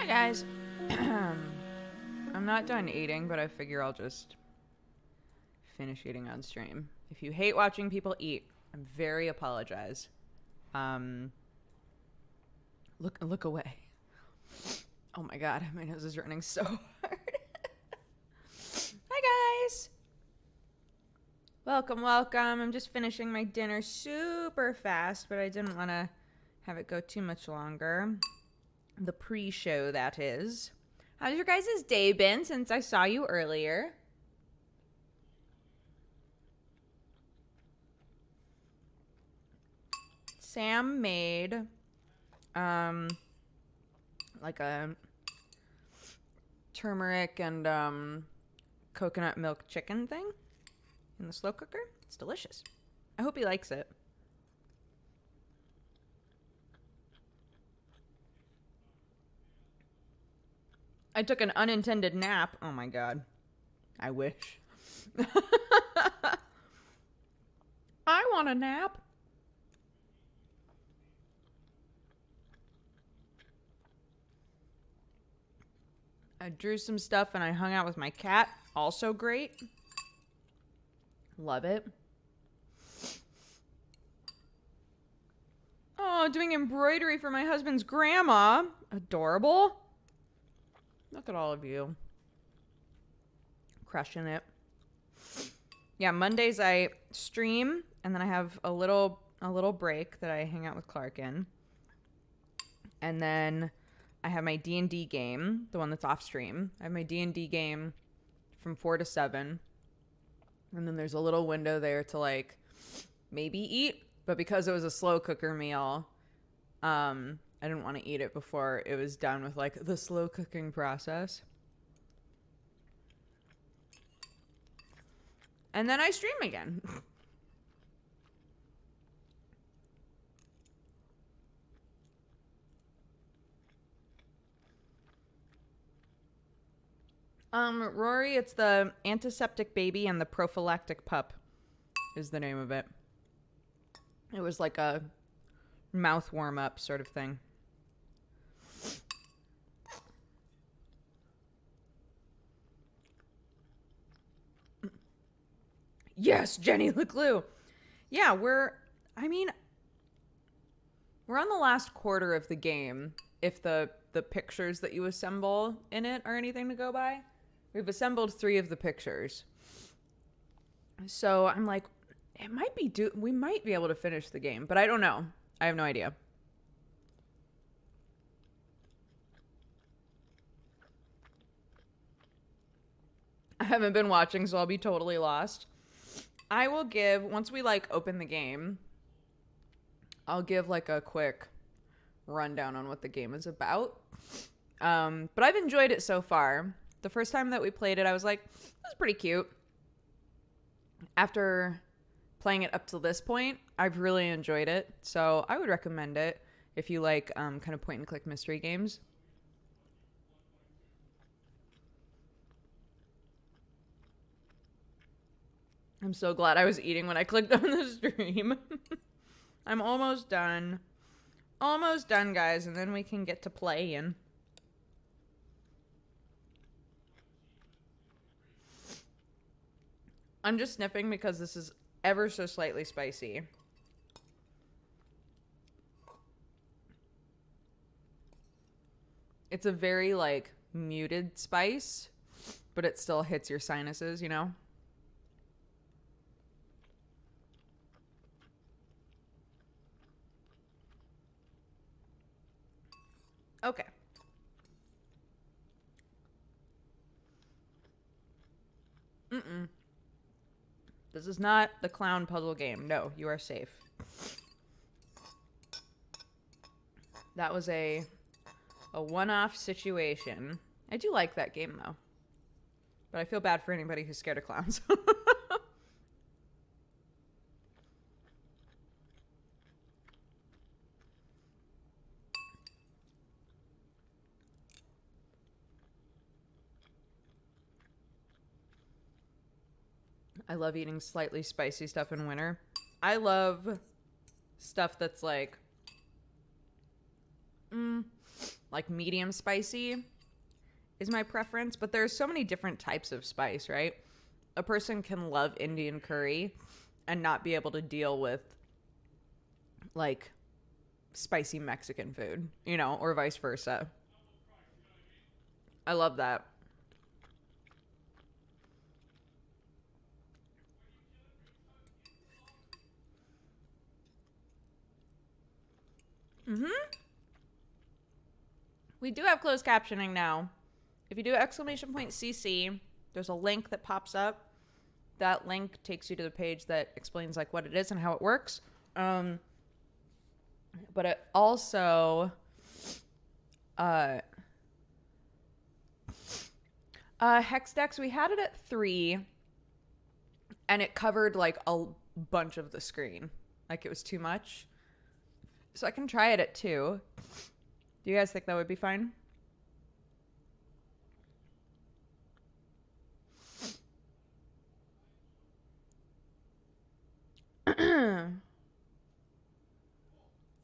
Guys, I'm not done eating, but I figure I'll just finish eating on stream. If you hate watching people eat, I'm very apologize. Look away. Oh my god, my nose is running so hard. Hi guys. Welcome. I'm just finishing my dinner super fast, but I didn't want to have it go too much longer. The pre-show, that is. How's your guys' day been since I saw you earlier? Sam made like a turmeric and coconut milk chicken thing in the slow cooker. It's delicious. I hope he likes it. I took an unintended nap. Oh my god. I wish. I want a nap. I drew some stuff and I hung out with my cat. Also great. Love it. Oh, doing embroidery for my husband's grandma. Adorable. Look at all of you. Crushing it. Yeah, Mondays I stream and then I have a little break that I hang out with Clark in. And then I have my D&D game, the one that's off stream. I have my D&D game from 4 to 7. And then there's a little window there to like maybe eat, but because it was a slow cooker meal, I didn't want to eat it before it was done with like the slow cooking process. And then I stream again. Rory, it's the antiseptic baby and the prophylactic pup is the name of it. It was like a mouth warm up sort of thing. Yes, Jenny LeClue. Yeah, we're on the last quarter of the game. If the pictures that you assemble in it are anything to go by. We've assembled 3 of the pictures. So I'm like, we might be able to finish the game, but I don't know. I have no idea. I haven't been watching, so I'll be totally lost. I will give, once we like open the game, I'll give like a quick rundown on what the game is about. But I've enjoyed it so far. The first time that we played it, I was like, this is pretty cute. After playing it up to this point, I've really enjoyed it. So I would recommend it if you like kind of point and click mystery games. I'm so glad I was eating when I clicked on the stream. I'm almost done. Almost done, guys, and then we can get to playing. I'm just sniffing because this is ever so slightly spicy. It's a very, like, muted spice, but it still hits your sinuses, you know? Okay. This is not the clown puzzle game. No, you are safe. That was a one-off situation. I do like that game, though. But I feel bad for anybody who's scared of clowns. I love eating slightly spicy stuff in winter. I love stuff that's like Like medium spicy is my preference, but there's so many different types of spice, right? A person can love Indian curry and not be able to deal with like spicy Mexican food, you know, or vice versa. I love that. We do have closed captioning now. If you do !CC, there's a link that pops up. That link takes you to the page that explains like what it is and how it works. But it also Hexdex, we had it at 3 and it covered like a bunch of the screen. Like it was too much. So I can try it at 2. Do you guys think that would be fine?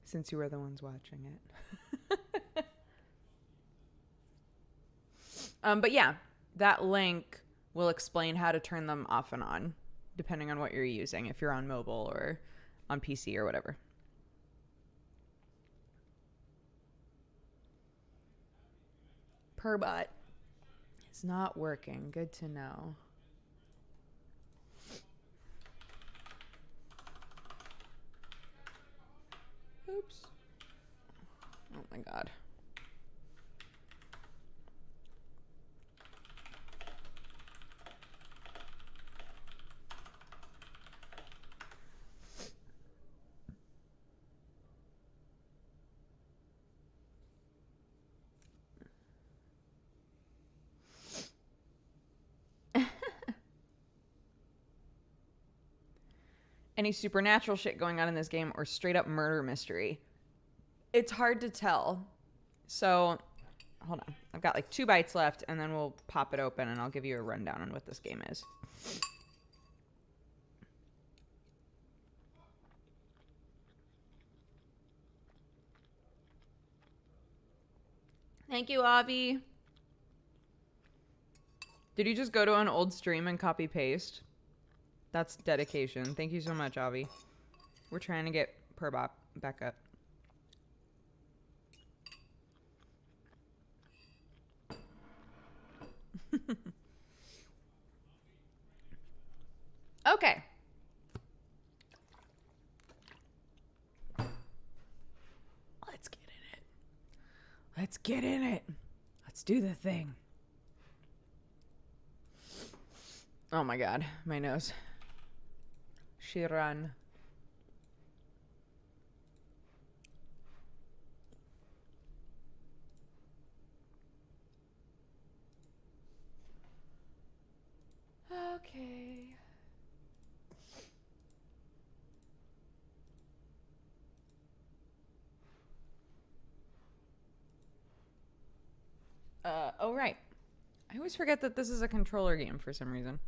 Since you were the ones watching it. But yeah, that link will explain how to turn them off and on, depending on what you're using, if you're on mobile or on PC or whatever. Perbot is not working. Good to know. Oops. Oh my god. Any supernatural shit going on in this game or straight up murder mystery? It's hard to tell. So, hold on. I've got like 2 bites left and then we'll pop it open and I'll give you a rundown on what this game is. Thank you, Avi. Did you just go to an old stream and copy paste? That's dedication. Thank you so much, Avi. We're trying to get Perbop back up. Okay. Let's get in it. Let's get in it. Let's do the thing. Oh my god, my nose. Shiran. Okay. Oh right. I always forget that this is a controller game for some reason.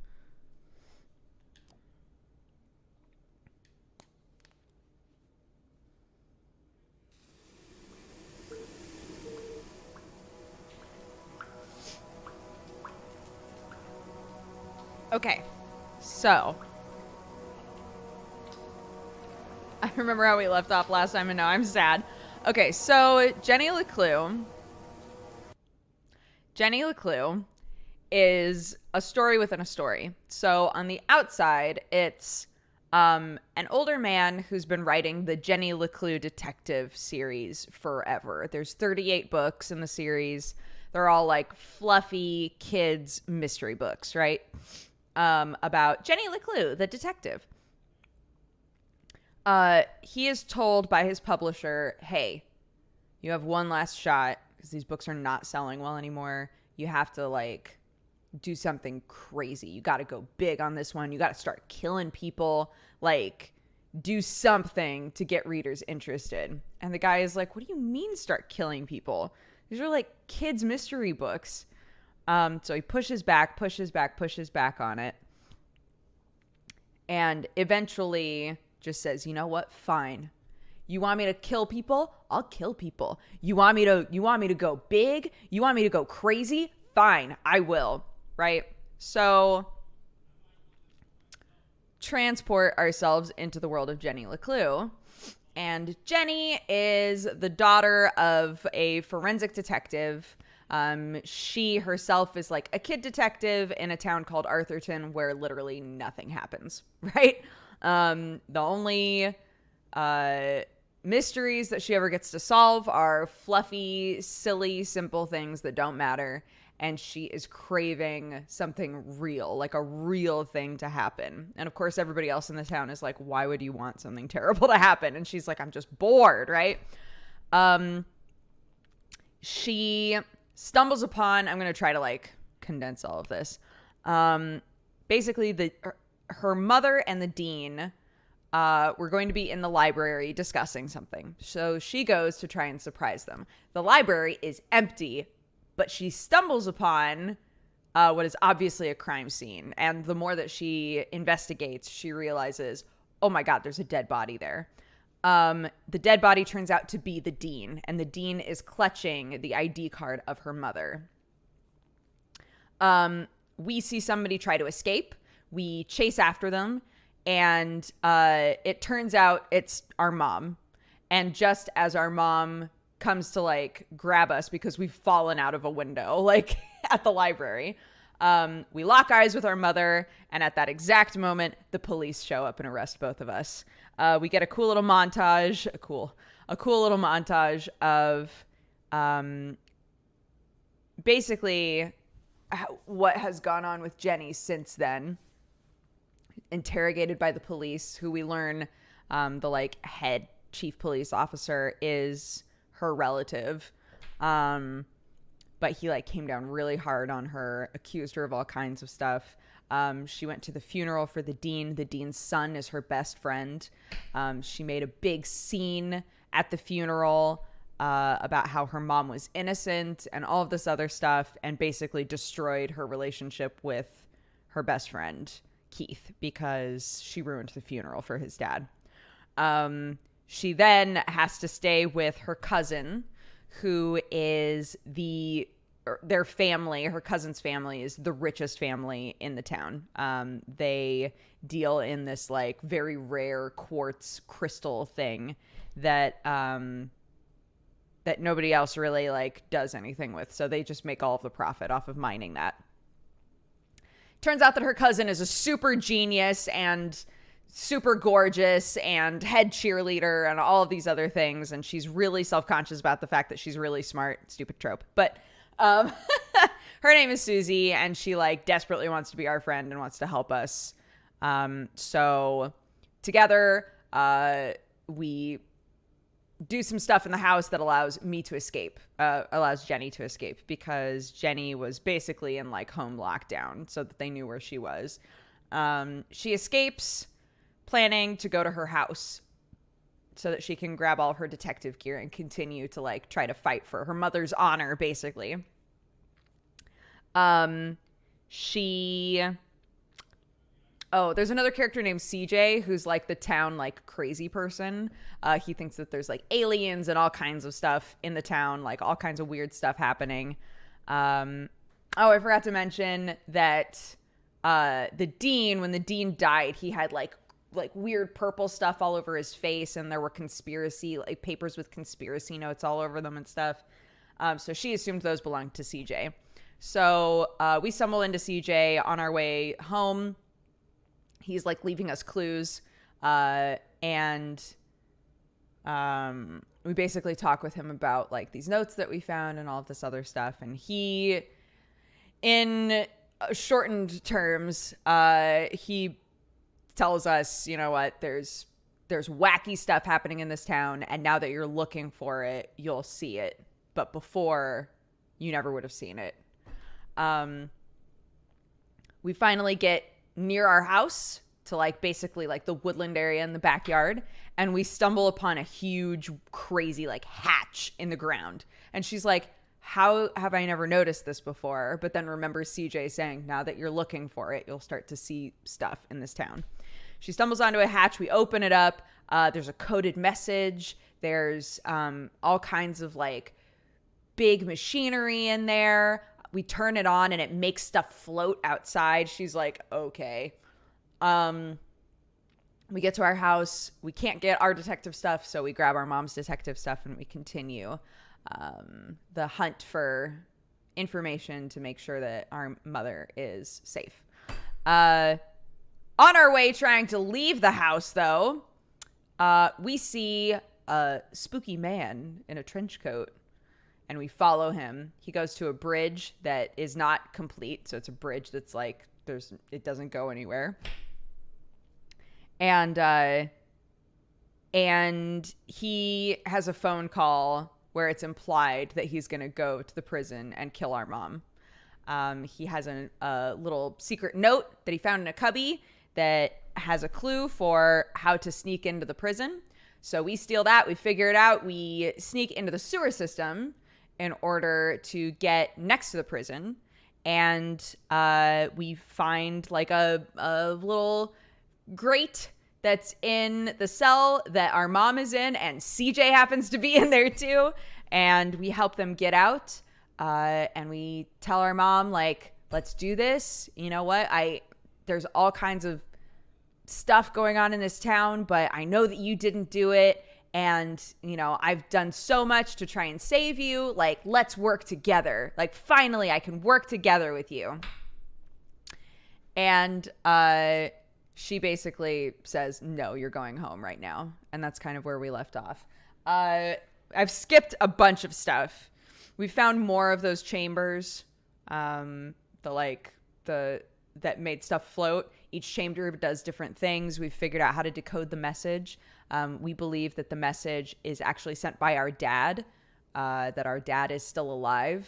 Okay, so I remember how we left off last time and now I'm sad. Okay, so Jenny LeClue is a story within a story. So on the outside, it's an older man who's been writing the Jenny LeClue detective series forever. There's 38 books in the series. They're all like fluffy kids mystery books, right? About Jenny LeClue, the detective. He is told by his publisher, hey, you have one last shot because these books are not selling well anymore. You have to like do something crazy. You got to go big on this one. You got to start killing people, like do something to get readers interested. And the guy is like, what do you mean start killing people? These are like kids mystery books. So he pushes back on it. And eventually just says, you know what? Fine. You want me to kill people? I'll kill people. You want me to go big? You want me to go crazy? Fine, I will, right? So transport ourselves into the world of Jenny LeClue. And Jenny is the daughter of a forensic detective. She herself is like a kid detective in a town called Arthurton where literally nothing happens, right? The only mysteries that she ever gets to solve are fluffy, silly, simple things that don't matter. And she is craving something real, like a real thing to happen. And of course, everybody else in the town is like, why would you want something terrible to happen? And she's like, I'm just bored, right? She stumbles upon, I'm going to try to like condense all of this. Basically, her mother and the dean were going to be in the library discussing something. So she goes to try and surprise them. The library is empty, but she stumbles upon what is obviously a crime scene. And the more that she investigates, she realizes, oh my God, there's a dead body there. The dead body turns out to be the dean, and the dean is clutching the ID card of her mother. We see somebody try to escape. We chase after them, and it turns out it's our mom. And just as our mom comes to like grab us because we've fallen out of a window, like at the library, we lock eyes with our mother, and at that exact moment, the police show up and arrest both of us. We get a cool little montage, a cool little montage of basically what has gone on with Jenny since then. Interrogated by the police, who we learn the like head chief police officer is her relative. But he like came down really hard on her, accused her of all kinds of stuff. She went to the funeral for the dean. The dean's son is her best friend. She made a big scene at the funeral about how her mom was innocent and all of this other stuff, and basically destroyed her relationship with her best friend, Keith, because she ruined the funeral for his dad. She then has to stay with her cousin, who is their family, her cousin's family is the richest family in the town. They deal in this like very rare quartz crystal thing that that nobody else really like does anything with. So they just make all of the profit off of mining that. Turns out that her cousin is a super genius and super gorgeous and head cheerleader and all of these other things. And she's really self-conscious about the fact that she's really smart. Stupid trope. But her name is Susie, and she like desperately wants to be our friend and wants to help us. So together, we do some stuff in the house that allows me to escape, allows Jenny to escape, because Jenny was basically in like home lockdown so that they knew where she was. She escapes, planning to go to her house so that she can grab all her detective gear and continue to like try to fight for her mother's honor, basically. There's another character named CJ who's like the town like crazy person. He thinks that there's like aliens and all kinds of stuff in the town, like all kinds of weird stuff happening. I forgot to mention that the dean, when the dean died, he had like weird purple stuff all over his face, and there were conspiracy like papers with conspiracy notes all over them and stuff. So she assumed those belonged to CJ. So we stumble into CJ on our way home. He's like leaving us clues, and we basically talk with him about like these notes that we found and all of this other stuff. And he, in shortened terms, he tells us, you know what, there's wacky stuff happening in this town, and now that you're looking for it, you'll see it. But before, you never would have seen it. We finally get near our house to like basically like the woodland area in the backyard, and we stumble upon a huge crazy like hatch in the ground, and she's like, how have I never noticed this before? But then remembers CJ saying, now that you're looking for it, you'll start to see stuff in this town. She stumbles onto a hatch. We open it up. There's a coded message. There's all kinds of like big machinery in there. We turn it on and it makes stuff float outside. She's like, okay. We get to our house. We can't get our detective stuff, so we grab our mom's detective stuff and we continue the hunt for information to make sure that our mother is safe. On our way trying to leave the house, though, we see a spooky man in a trench coat, and we follow him. He goes to a bridge that is not complete, so it's a bridge that's like it doesn't go anywhere. And he has a phone call where it's implied that he's going to go to the prison and kill our mom. He has a little secret note that he found in a cubby that has a clue for how to sneak into the prison. So we steal that. We figure it out. We sneak into the sewer system in order to get next to the prison. And we find like a little grate that's in the cell that our mom is in, and CJ happens to be in there too. And we help them get out. And we tell our mom, like, let's do this. You know what? There's all kinds of stuff going on in this town, but I know that you didn't do it. And, you know, I've done so much to try and save you. Like, let's work together. Like, finally, I can work together with you. And she basically says, no, you're going home right now. And that's kind of where we left off. I've skipped a bunch of stuff. We found more of those chambers, that made stuff float. Each chamber does different things. We've figured out how to decode the message. We believe that the message is actually sent by our dad, that our dad is still alive.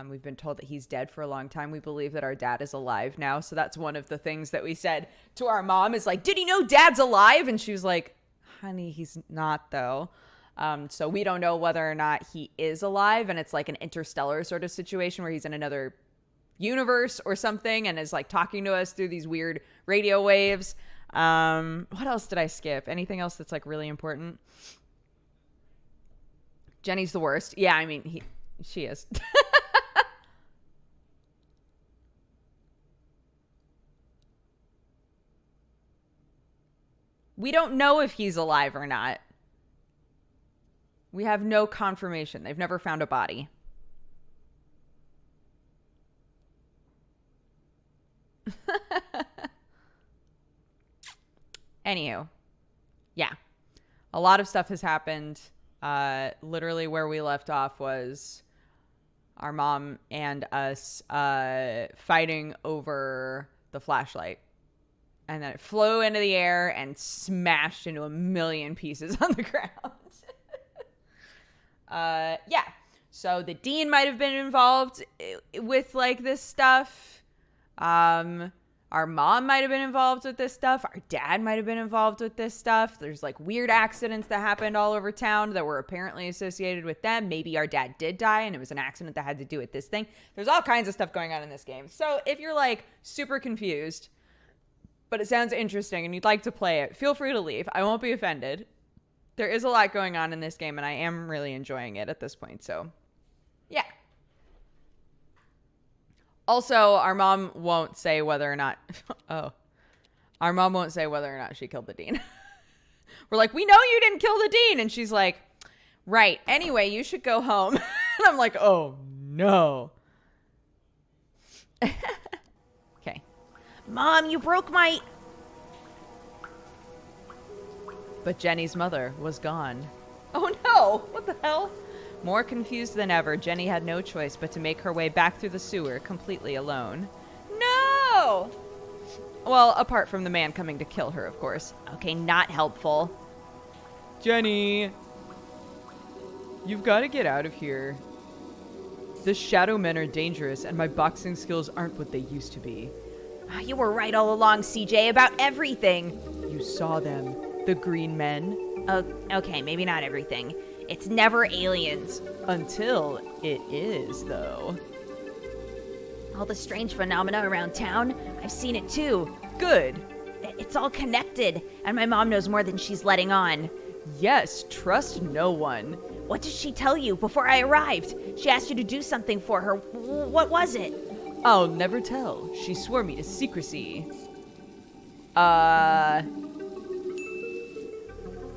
We've been told that he's dead for a long time. We believe that our dad is alive now. So that's one of the things that we said to our mom is like, did you know dad's alive? And she was like, honey, he's not though. So we don't know whether or not he is alive. And it's like an interstellar sort of situation where he's in another universe or something and is like talking to us through these weird radio waves. What else did I skip? Anything else that's like really important? Jenny's the worst. Yeah, I mean, she is. We don't know if he's alive or not. We have no confirmation. They've never found a body. Anywho, yeah, a lot of stuff has happened. Literally where we left off was our mom and us fighting over the flashlight. And then it flew into the air and smashed into a million pieces on the ground. Yeah. So the dean might have been involved with like this stuff. Our mom might have been involved with this stuff. Our dad might have been involved with this stuff. There's like weird accidents that happened all over town that were apparently associated with them. Maybe our dad did die and it was an accident that had to do with this thing. There's all kinds of stuff going on in this game. So if you're like super confused, but it sounds interesting and you'd like to play it, feel free to leave. I won't be offended. There is a lot going on in this game and I am really enjoying it at this point. So yeah. Also, our mom won't say whether or not, our mom won't say whether or not she killed the dean. We're like, we know you didn't kill the dean. And she's like, right. Anyway, you should go home. And I'm like, oh no. Okay. Mom, you broke my... But Jenny's mother was gone. Oh no, what the hell? More confused than ever, Jenny had no choice but to make her way back through the sewer completely alone. No! Well, apart from the man coming to kill her, of course. Okay, not helpful. Jenny! You've got to get out of here. The shadow men are dangerous, and my boxing skills aren't what they used to be. You were right all along, CJ, about everything. You saw them. The green men. Okay, maybe not everything. It's never aliens. Until it is, though. All the strange phenomena around town, I've seen it too. Good. It's all connected, and my mom knows more than she's letting on. Yes, trust no one. What did she tell you before I arrived? She asked you to do something for her. What was it? I'll never tell. She swore me to secrecy.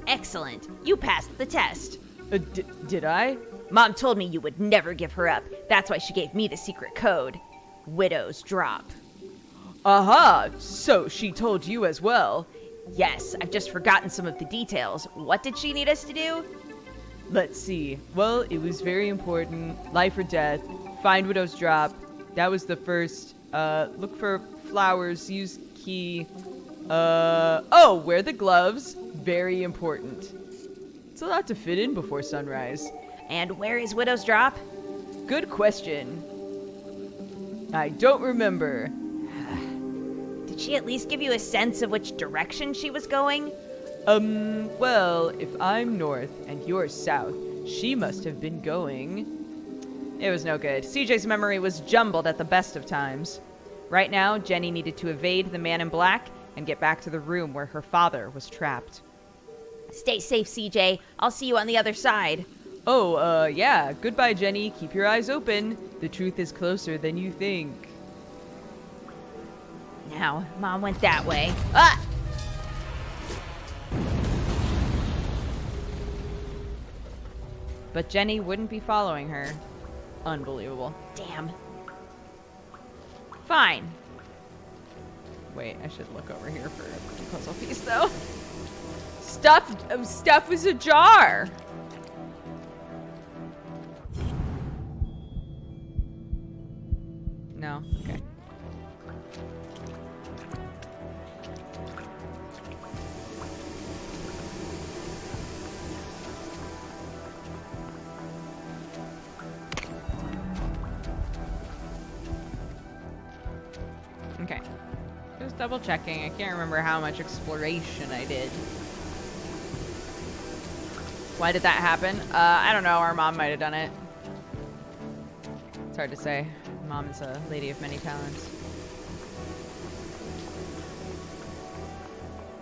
Excellent. You passed the test. Did I? Mom told me you would never give her up. That's why she gave me the secret code. Widow's Drop. Aha! So she told you as well. Yes, I've just forgotten some of the details. What did she need us to do? Let's see. Well, it was very important. Life or death. Find Widow's Drop. That was the first. Look for flowers. Use key. Wear the gloves. Very important. It's a lot to fit in before sunrise. And where is Widow's Drop? Good question. I don't remember. Did she at least give you a sense of which direction she was going? Well, if I'm north and you're south, she must have been going... It was no good. CJ's memory was jumbled at the best of times. Right now, Jenny needed to evade the man in black and get back to the room where her father was trapped. Stay safe, CJ. I'll see you on the other side. Oh, yeah. Goodbye, Jenny. Keep your eyes open. The truth is closer than you think. Now, Mom went that way. Ah! But Jenny wouldn't be following her. Unbelievable. Damn. Fine. Wait, I should look over here for a puzzle piece, though. Stuff was ajar. No? Okay. Okay. Just double checking. I can't remember how much exploration I did. Why did that happen? I don't know. Our mom might have done it. It's hard to say. Mom is a lady of many talents.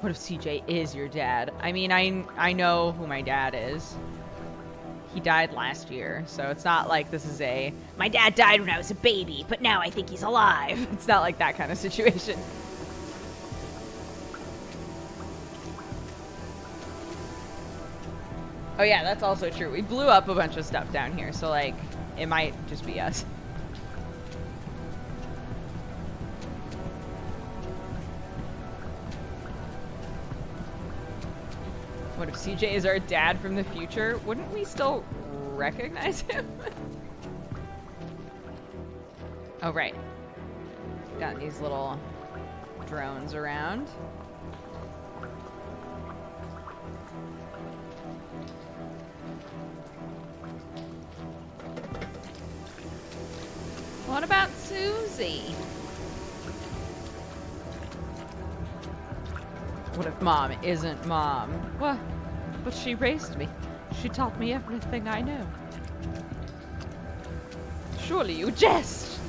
What if CJ is your dad? I mean, I know who my dad is. He died last year, so it's not like this is a... My dad died when I was a baby, but now I think he's alive. It's not like that kind of situation. Oh yeah, that's also true. We blew up a bunch of stuff down here, so like, it might just be us. What if CJ is our dad from the future? Wouldn't we still recognize him? Oh, right. Got these little drones around. What about Susie? What if Mom isn't Mom? What? But she raised me. She taught me everything I know. Surely you jest!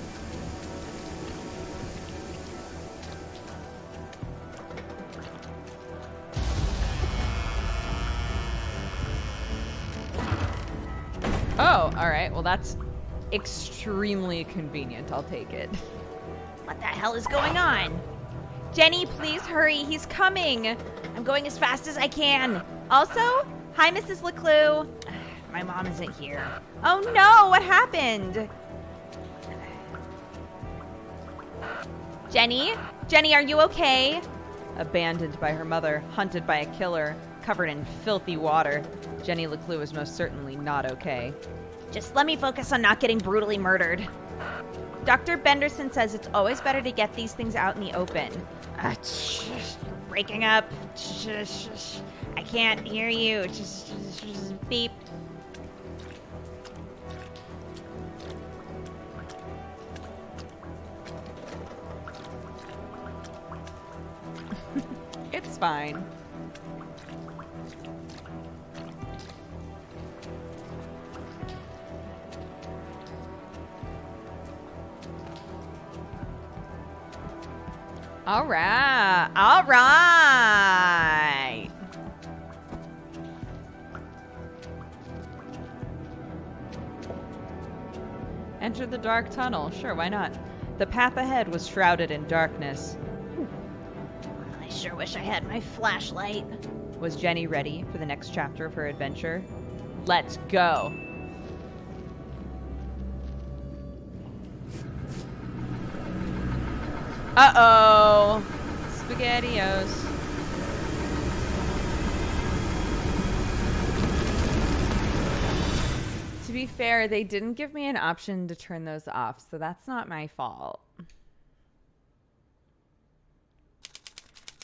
Oh, alright. Well, that's extremely convenient. I'll take it. What the hell is going on? Jenny, please hurry. He's coming. I'm going as fast as I can. Also, hi, Mrs. LeClue. My mom isn't here. Oh no, what happened? Jenny? Jenny, are you okay? Abandoned by her mother, hunted by a killer, covered in filthy water, Jenny LeClue is most certainly not okay. Just let me focus on not getting brutally murdered. Dr. Benderson says it's always better to get these things out in the open. Breaking up. I can't hear you. Just beep. It's fine. All right. All right. Enter the dark tunnel. Sure, why not? The path ahead was shrouded in darkness. I sure wish I had my flashlight. Was Jenny ready for the next chapter of her adventure? Let's go. Uh-oh. SpaghettiOs. To be fair, they didn't give me an option to turn those off, so that's not my fault.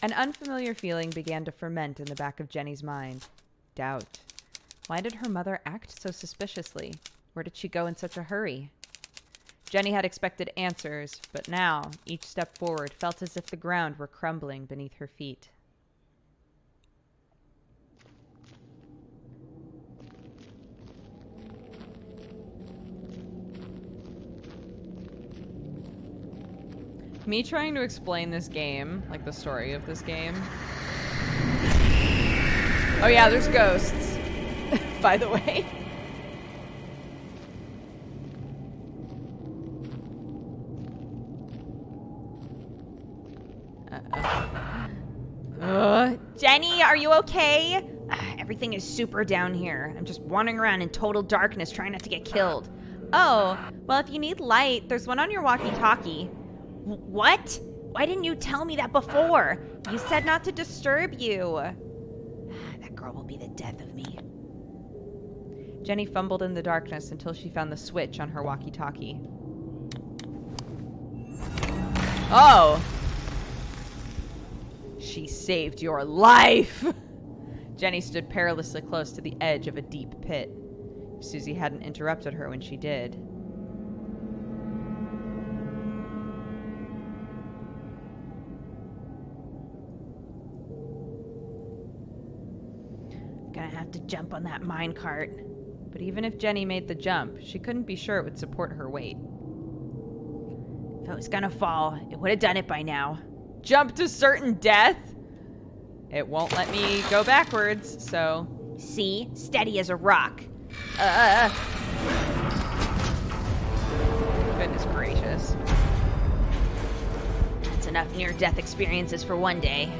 An unfamiliar feeling began to ferment in the back of Jenny's mind. Doubt. Why did her mother act so suspiciously? Where did she go in such a hurry? Jenny had expected answers, but now, each step forward felt as if the ground were crumbling beneath her feet. Me trying to explain this game, like the story of this game. Oh yeah, there's ghosts, by the way. Jenny, are you okay? Everything is super down here. I'm just wandering around in total darkness trying not to get killed. Oh, well, if you need light, there's one on your walkie-talkie. What? Why didn't you tell me that before? You said not to disturb you. That girl will be the death of me. Jenny fumbled in the darkness until she found the switch on her walkie-talkie. Oh! She saved your life! Jenny stood perilously close to the edge of a deep pit. Susie hadn't interrupted her when she did. Gonna have to jump on that minecart. But even if Jenny made the jump, she couldn't be sure it would support her weight. If I was gonna fall, it would have done it by now. Jump to certain death? It won't let me go backwards, so... See? Steady as a rock. Goodness gracious. That's enough near-death experiences for one day.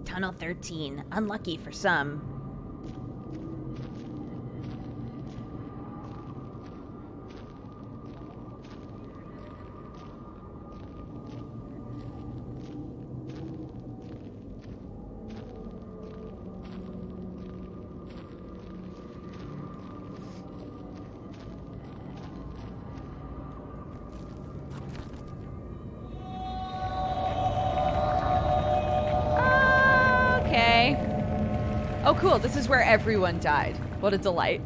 Tunnel 13. Unlucky for some. Oh, cool. This is where everyone died. What a delight.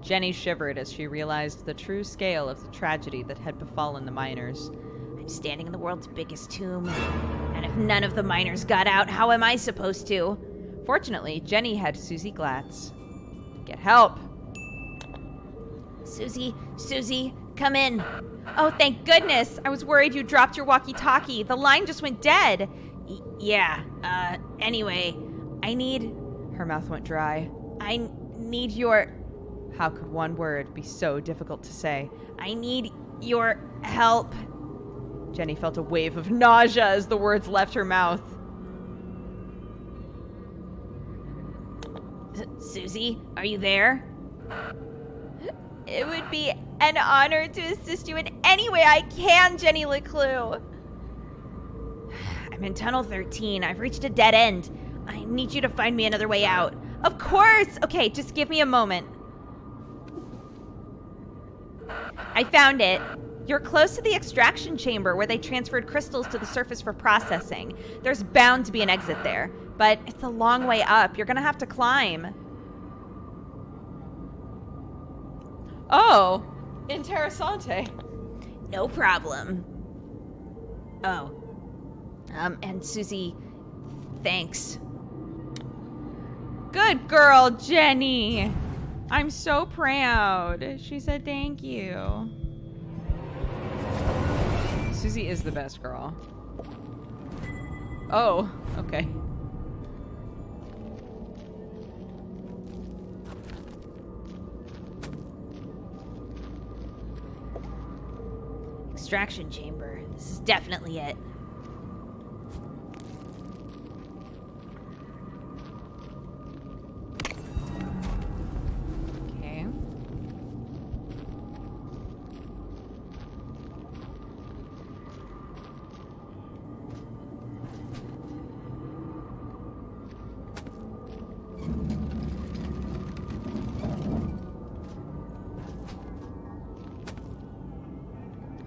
Jenny shivered as she realized the true scale of the tragedy that had befallen the miners. I'm standing in the world's biggest tomb. And if none of the miners got out, how am I supposed to? Fortunately, Jenny had Susie Glatz. Get help. Susie, come in. Oh, thank goodness. I was worried you dropped your walkie-talkie. The line just went dead. Anyway, I need... Her mouth went dry. I need your... How could one word be so difficult to say? I need your help. Jenny felt a wave of nausea as the words left her mouth. Susie, are you there? It would be an honor to assist you in any way I can, Jenny LeClue. I'm in Tunnel 13. I've reached a dead end. I need you to find me another way out. Of course! Okay, just give me a moment. I found it. You're close to the extraction chamber where they transferred crystals to the surface for processing. There's bound to be an exit there, but it's a long way up. You're gonna have to climb. Oh, interessante. No problem. Oh. And Susie, thanks. Good girl, Jenny. I'm so proud. She said thank you. Susie is the best girl. Oh, okay. Extraction chamber. This is definitely it. Okay.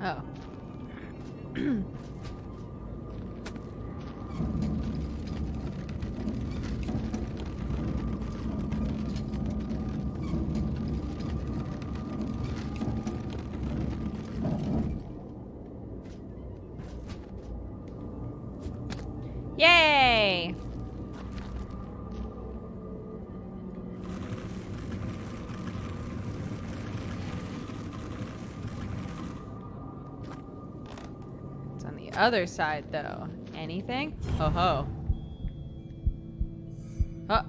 Oh. Yay! It's on the other side, though. Anything? Oh ho. Oh.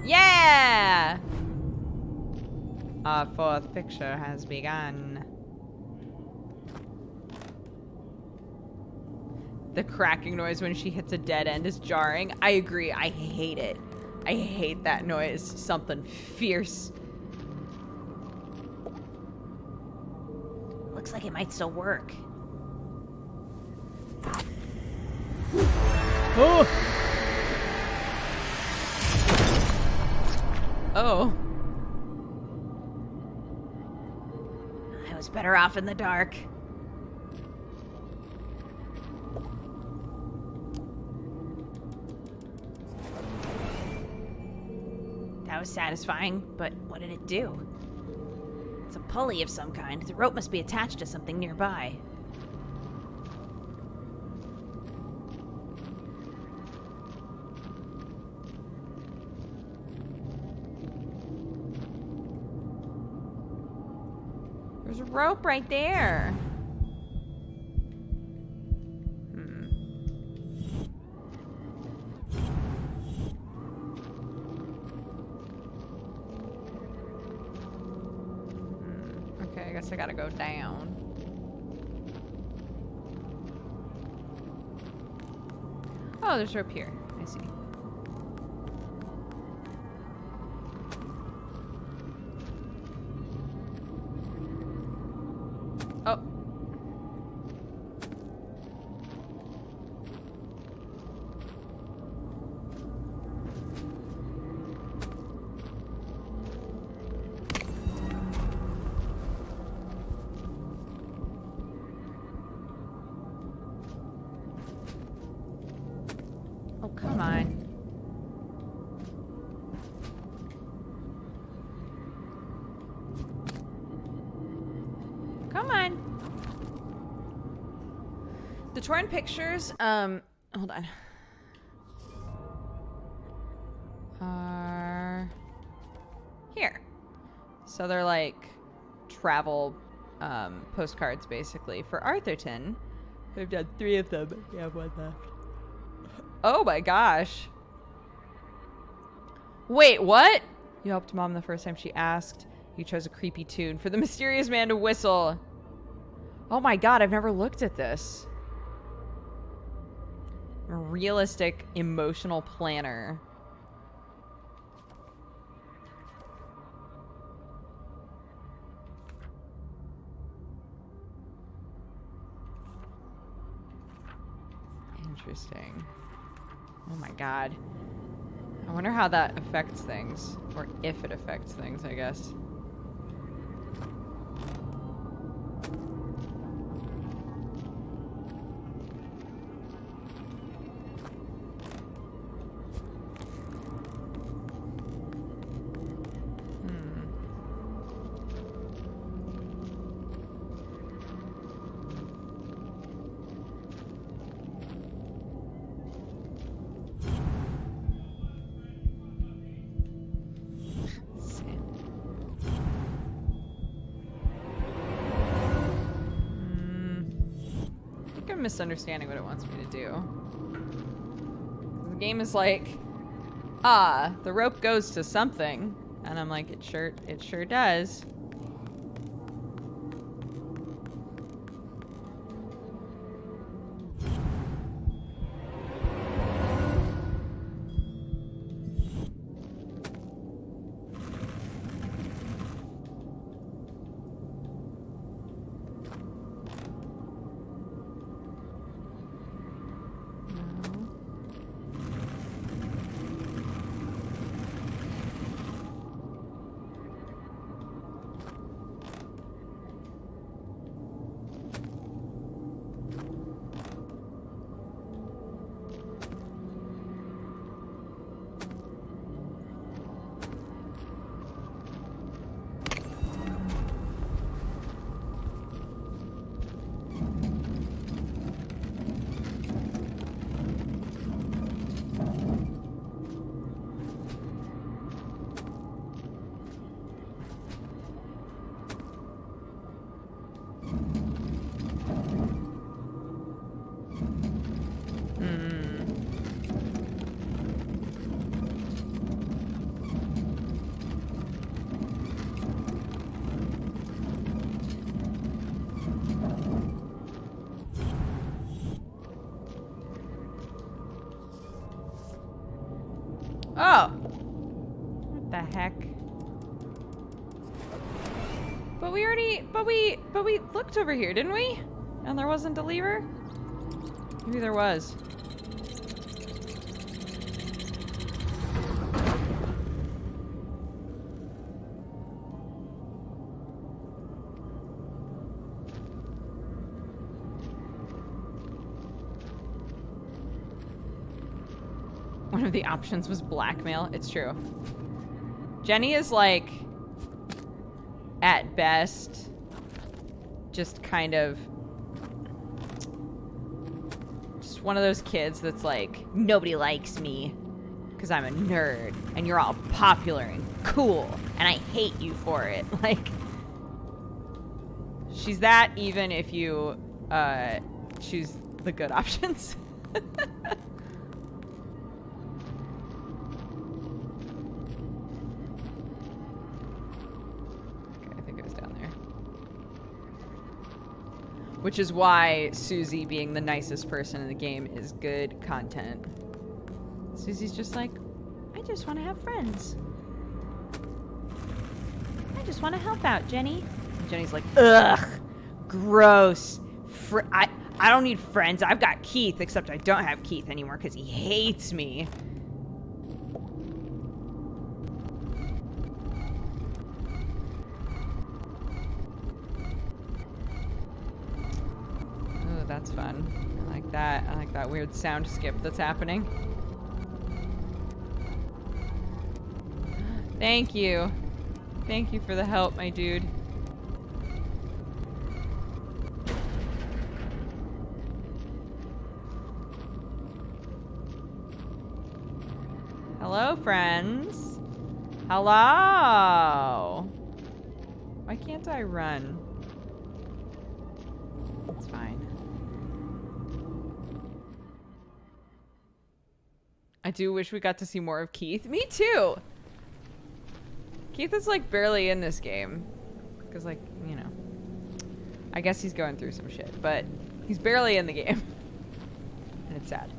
Yeah! Our fourth picture has begun. The cracking noise when she hits a dead end is jarring. I agree. I hate it. I hate that noise. Something fierce. Looks like it might still work. Oh! Oh. I was better off in the dark. That was satisfying, but what did it do? It's a pulley of some kind. The rope must be attached to something nearby. There's a rope right there. Okay, I guess I gotta go down. Oh, there's rope here. I see. Oh. Oh, come on. Come on. The torn pictures, hold on. Are here. So they're like travel postcards basically for Arthurton. We've done 3 of them. We have 1 left. Oh my gosh. Wait, what? You helped Mom the first time she asked. You chose a creepy tune for the mysterious man to whistle. Oh my god, I've never looked at this. A realistic emotional planner. Interesting. Oh my god. I wonder how that affects things. Or if it affects things, I guess. I'm misunderstanding what it wants me to do. The game is like, the rope goes to something. And I'm like, it sure does. Oh! What the heck? But we looked over here, didn't we? And there wasn't a lever? Maybe there was. One of the options was blackmail. It's true. Jenny is like, at best, just kind of just one of those kids that's like, nobody likes me because I'm a nerd and you're all popular and cool and I hate you for it. Like, she's that even if you choose the good options. Which is why Susie being the nicest person in the game is good content. Susie's just like, I just want to have friends. I just want to help out, Jenny. And Jenny's like, ugh, gross. I don't need friends. I've got Keith, except I don't have Keith anymore because he hates me. That's fun. I like that. I like that weird sound skip that's happening. Thank you. Thank you for the help, my dude. Hello, friends. Hello. Why can't I run? It's fine. I do wish we got to see more of Keith. Me too! Keith is like barely in this game. Because like, you know. I guess he's going through some shit. But he's barely in the game. And it's sad.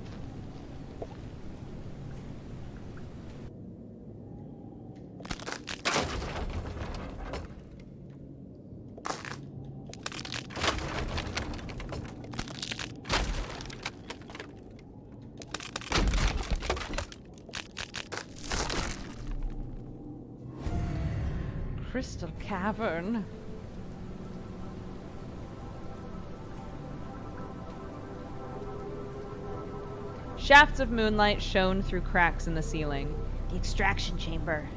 Crystal cavern. Shafts of moonlight shone through cracks in the ceiling. The extraction chamber.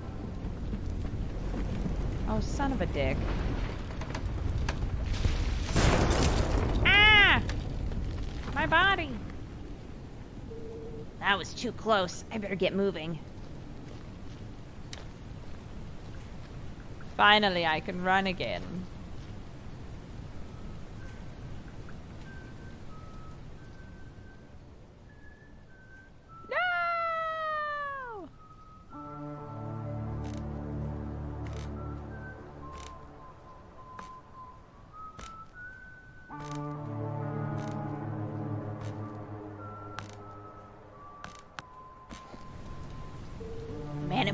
Oh, son of a dick. Ah! My body. That was too close. I better get moving. Finally, I can run again.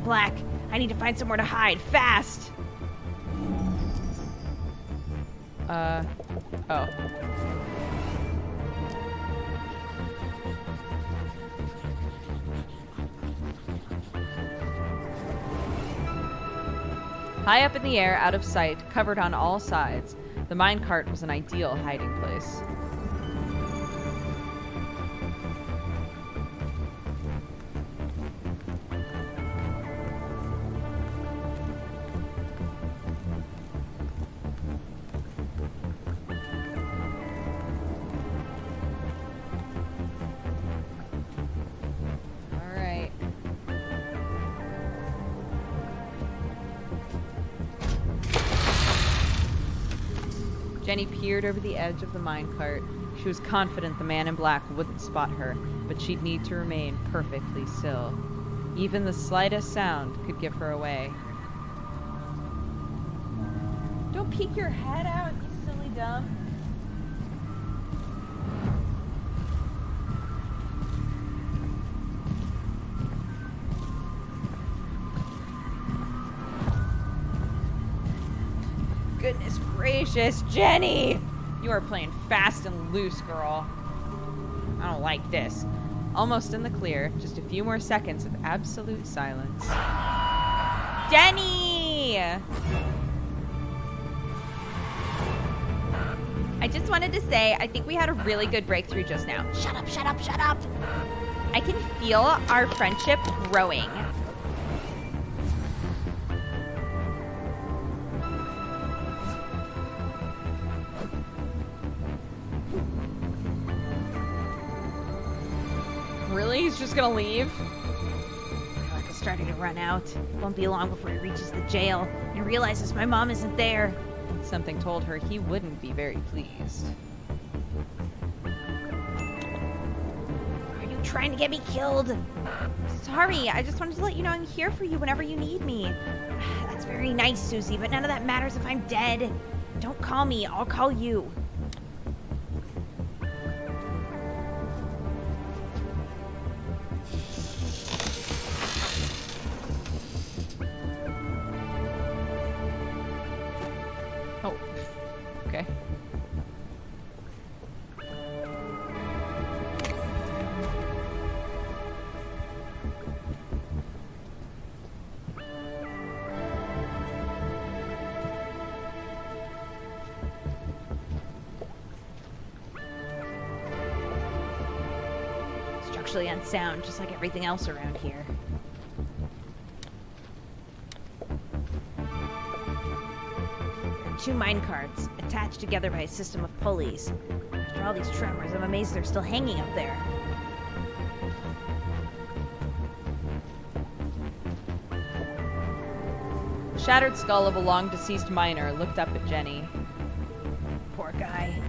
black. I need to find somewhere to hide, fast. Oh. High up in the air, out of sight, covered on all sides, the minecart was an ideal hiding place. Jenny peered over the edge of the minecart. She was confident the man in black wouldn't spot her, but she'd need to remain perfectly still. Even the slightest sound could give her away. Don't peek your head out, you silly dumb. Goodness gracious, Jenny! You are playing fast and loose, girl. I don't like this. Almost in the clear, just a few more seconds of absolute silence. Jenny! I just wanted to say, I think we had a really good breakthrough just now. Shut up, shut up, shut up! I can feel our friendship growing. Really? He's just gonna leave? My luck is starting to run out. It won't be long before he reaches the jail and realizes my mom isn't there. Something told her he wouldn't be very pleased. Are you trying to get me killed? Sorry, I just wanted to let you know I'm here for you whenever you need me. That's very nice, Susie, but none of that matters if I'm dead. Don't call me, I'll call you. Okay. Structurally unsound, just like everything else around here. Two minecarts, attached together by a system of pulleys. After all these tremors, I'm amazed they're still hanging up there. The shattered skull of a long-deceased miner looked up at Jenny. Poor guy.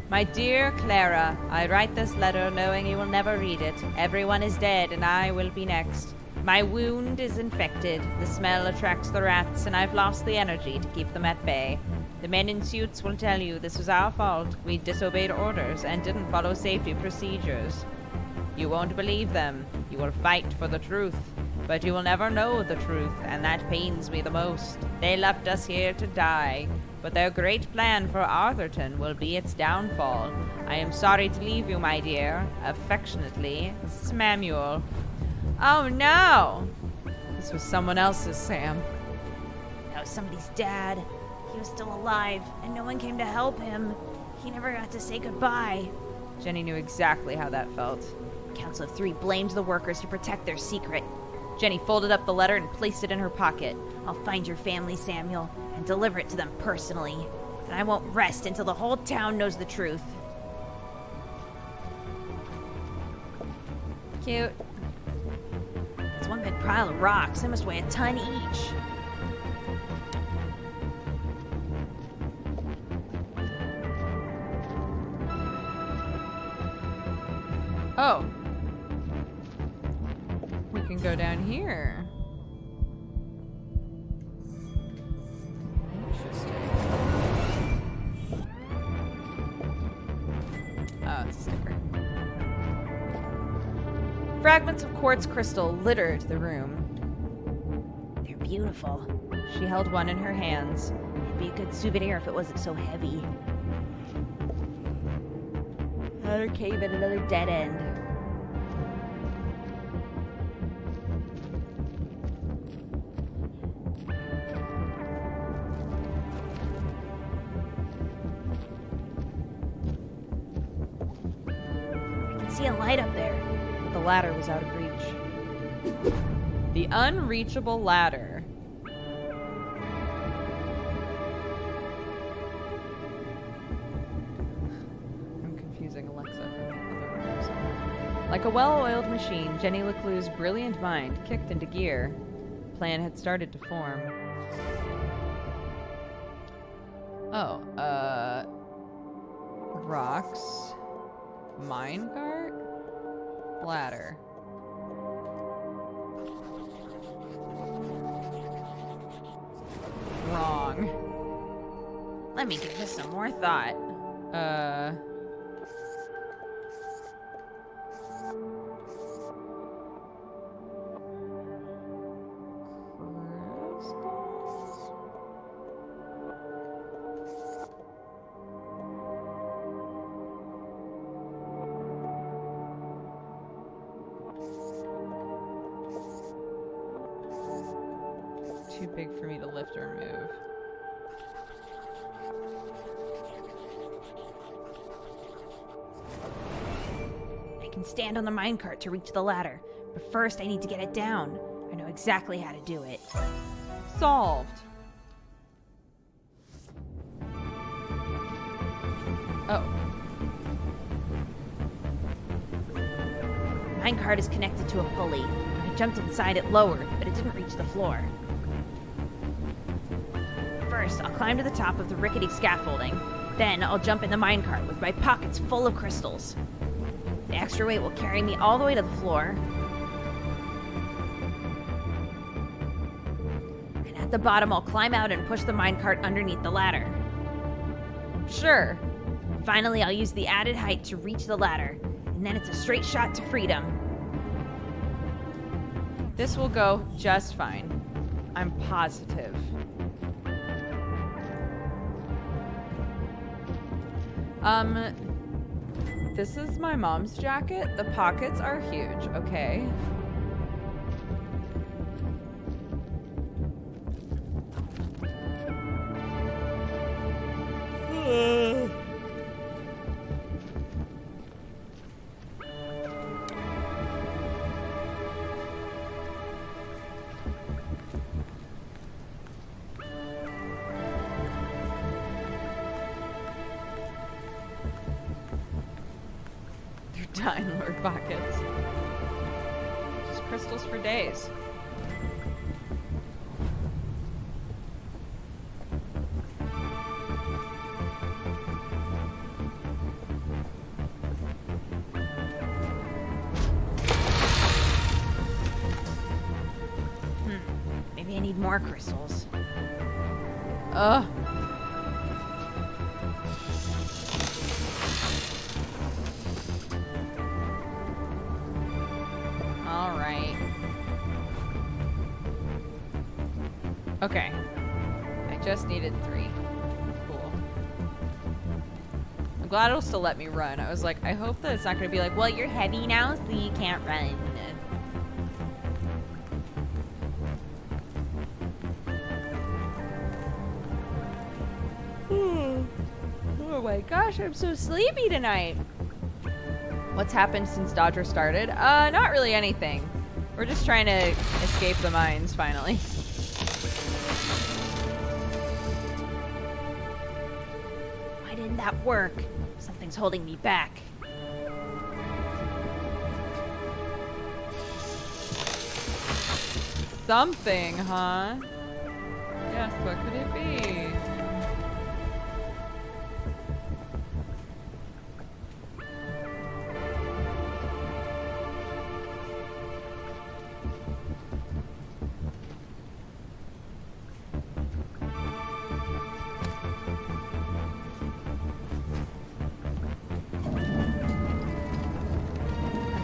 My dear Clara, I write this letter knowing you will never read it. Everyone is dead, and I will be next. My wound is infected. The smell attracts the rats, and I've lost the energy to keep them at bay. The men in suits will tell you this was our fault. We disobeyed orders and didn't follow safety procedures. You won't believe them. You will fight for the truth. But you will never know the truth, and that pains me the most. They left us here to die, but their great plan for Arthurton will be its downfall. I am sorry to leave you, my dear. Affectionately, Smamuel. Oh no! This was someone else's Sam. That was somebody's dad. He was still alive, and no one came to help him. He never got to say goodbye. Jenny knew exactly how that felt. Council of Three blames the workers to protect their secret. Jenny folded up the letter and placed it in her pocket. I'll find your family, Samuel, and deliver it to them personally. And I won't rest until the whole town knows the truth. Cute. It's one big pile of rocks. They must weigh a ton each. Oh. We can go down here. Interesting. Oh, it's a sticker. Fragments of quartz crystal littered the room. beautiful. She held one in her hands. It'd be a good souvenir if it wasn't so heavy. Another cave and another dead end. I can see a light up there. The ladder was out of reach. The unreachable ladder. I'm confusing Alexa from the other rooms. Like a well-oiled machine, Jenny LeClue's brilliant mind kicked into gear. A plan had started to form. Oh, rocks, minecart, ladder. Wrong. Let me give this some more thought. Crystals? Too big for me to lift or move. I can stand on the minecart to reach the ladder, but first I need to get it down. I know exactly how to do it. Solved. Oh. The minecart is connected to a pulley. I jumped inside it lower, but it didn't reach the floor. First, I'll climb to the top of the rickety scaffolding. Then I'll jump in the minecart with my pockets full of crystals. The extra weight will carry me all the way to the floor. And at the bottom, I'll climb out and push the minecart underneath the ladder. Sure. Finally, I'll use the added height to reach the ladder, and then it's a straight shot to freedom. This will go just fine. I'm positive. This is my mom's jacket. The pockets are huge, okay? Time Lord pockets. Just crystals for days. Maybe I need more crystals. Ugh. Okay. I just needed 3. Cool. I'm glad it'll still let me run. I was like, I hope that it's not going to be like, well, you're heavy now, so you can't run. Oh my gosh, I'm so sleepy tonight. What's happened since Dodger started? Not really anything. We're just trying to escape the mines, finally. Why didn't that work? Something's holding me back. Something, huh? Yes, what could it be?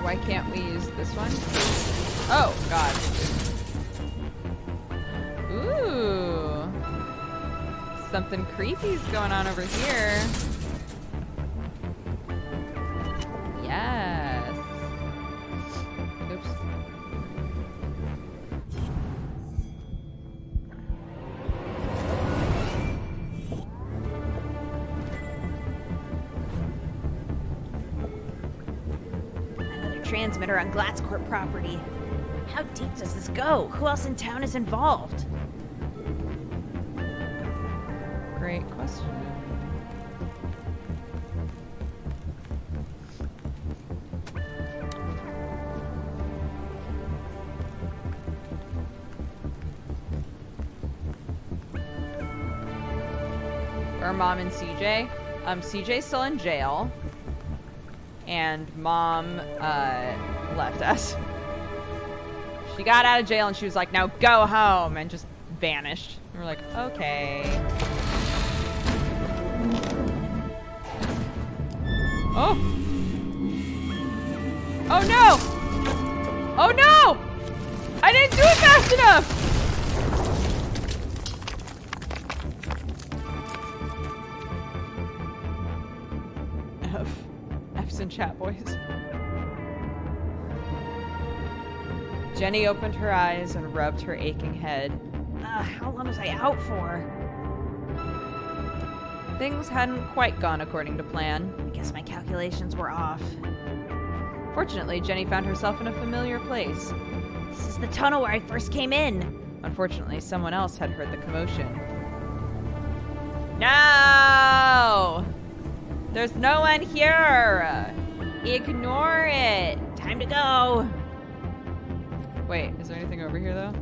Why can't we use this one? Oh, God. Ooh. Something creepy's going on over here. Yes. Oops. Another transmitter on Glatzcorp property. How deep does this go? Who else in town is involved? Great question. Our mom and CJ. CJ's still in jail. And mom left us. She got out of jail and she was like, now go home, and just vanished. And we're like, okay. Oh. Oh no! Oh no! I didn't do it fast enough! F's in chat, boys. Jenny opened her eyes and rubbed her aching head. How long was I out for? Things hadn't quite gone according to plan. I guess my calculations were off. Fortunately, Jenny found herself in a familiar place. This is the tunnel where I first came in. Unfortunately, someone else had heard the commotion. No! There's no one here! Ignore it! Time to go. Wait, is there anything over here, though?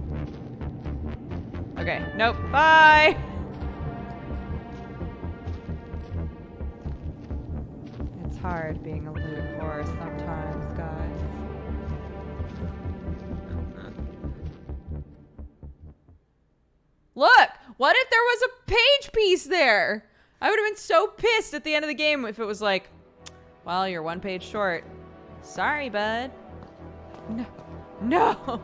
Okay, nope. Bye! It's hard being a loot horse sometimes, guys. Look! What if there was a page piece there? I would have been so pissed at the end of the game if it was like, well, you're one page short. Sorry, bud. No. No!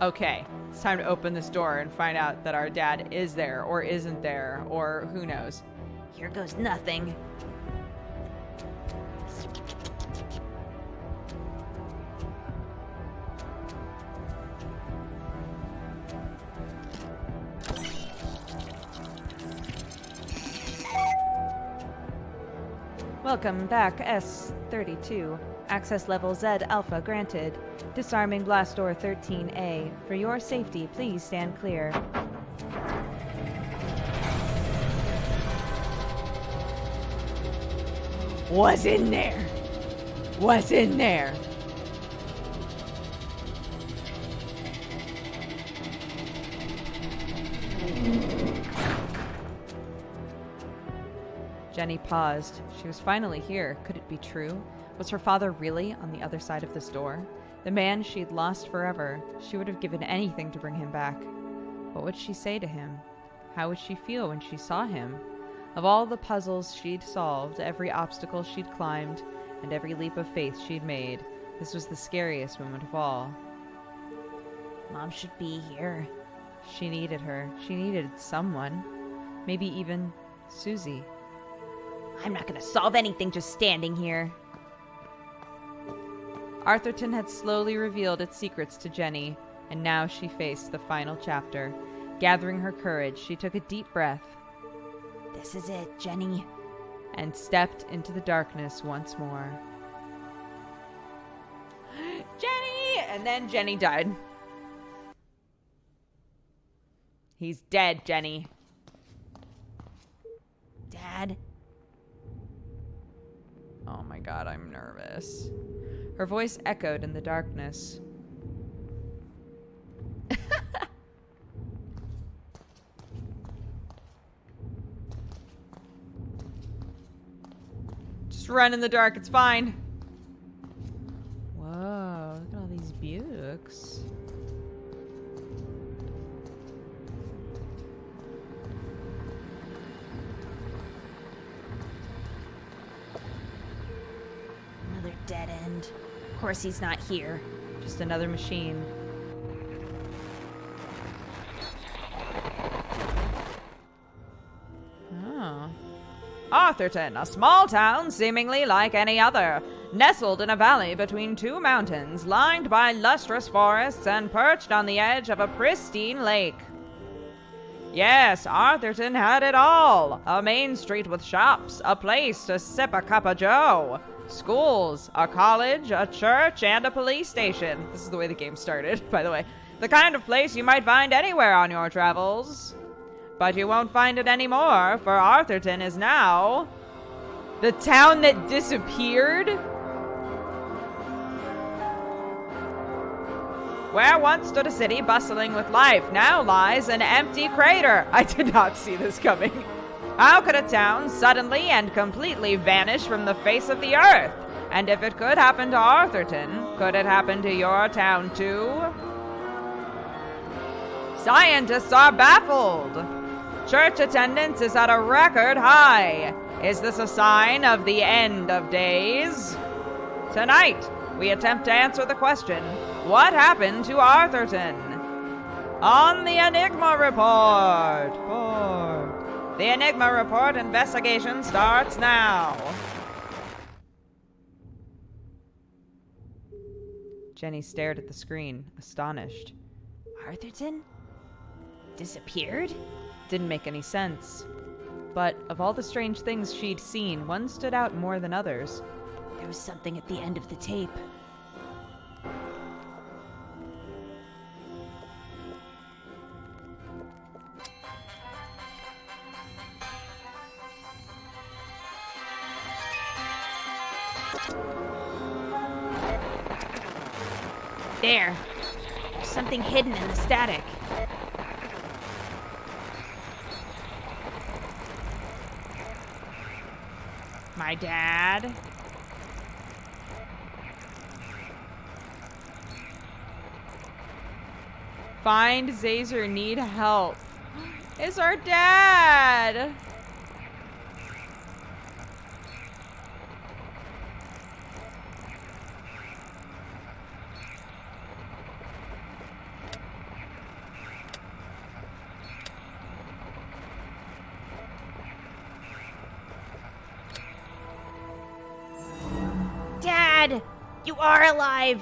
Okay, it's time to open this door and find out that our dad is there or isn't there, or who knows. Here goes nothing. Welcome back, S-32. Access level Z Alpha granted. Disarming blast door 13A. For your safety, please stand clear. What's in there? What's in there? Jenny paused. She was finally here. Could it be true? Was her father really on the other side of this door? The man she'd lost forever. She would have given anything to bring him back. What would she say to him? How would she feel when she saw him? Of all the puzzles she'd solved, every obstacle she'd climbed, and every leap of faith she'd made, this was the scariest moment of all. Mom should be here. She needed her. She needed someone. Maybe even Susie. I'm not gonna solve anything just standing here. Arthurton had slowly revealed its secrets to Jenny, and now she faced the final chapter. Gathering her courage, she took a deep breath This is it, Jenny. and stepped into the darkness once more. Jenny! And then Jenny died. He's dead, Jenny. Dad? Oh my god, I'm nervous. Her voice echoed in the darkness. Just run in the dark, it's fine. Whoa, look at all these Buicks. Another dead end. Of course he's not here. Just another machine. Arthurton, a small town seemingly like any other, nestled in a valley between two mountains, lined by lustrous forests and perched on the edge of a pristine lake. Yes, Arthurton had it all. A main street with shops, a place to sip a cup of joe, schools, a college, a church, and a police station. This is the way the game started, by the way. The kind of place you might find anywhere on your travels. But you won't find it anymore, for Arthurton is now the town that disappeared? Where once stood a city bustling with life, now lies an empty crater. I did not see this coming. How could a town suddenly and completely vanish from the face of the earth? And if it could happen to Arthurton, could it happen to your town too? Scientists are baffled. Church attendance is at a record high. Is this a sign of the end of days? Tonight, we attempt to answer the question, what happened to Arthurton? On the Enigma Report. The Enigma Report investigation starts now. Jenny stared at the screen, astonished. Arthurton? Disappeared? Didn't make any sense. But of all the strange things she'd seen, one stood out more than others. There was something at the end of the tape. There. There's something hidden in the static. My dad. Find Zazer, need help. It's our dad. Dad! You are alive!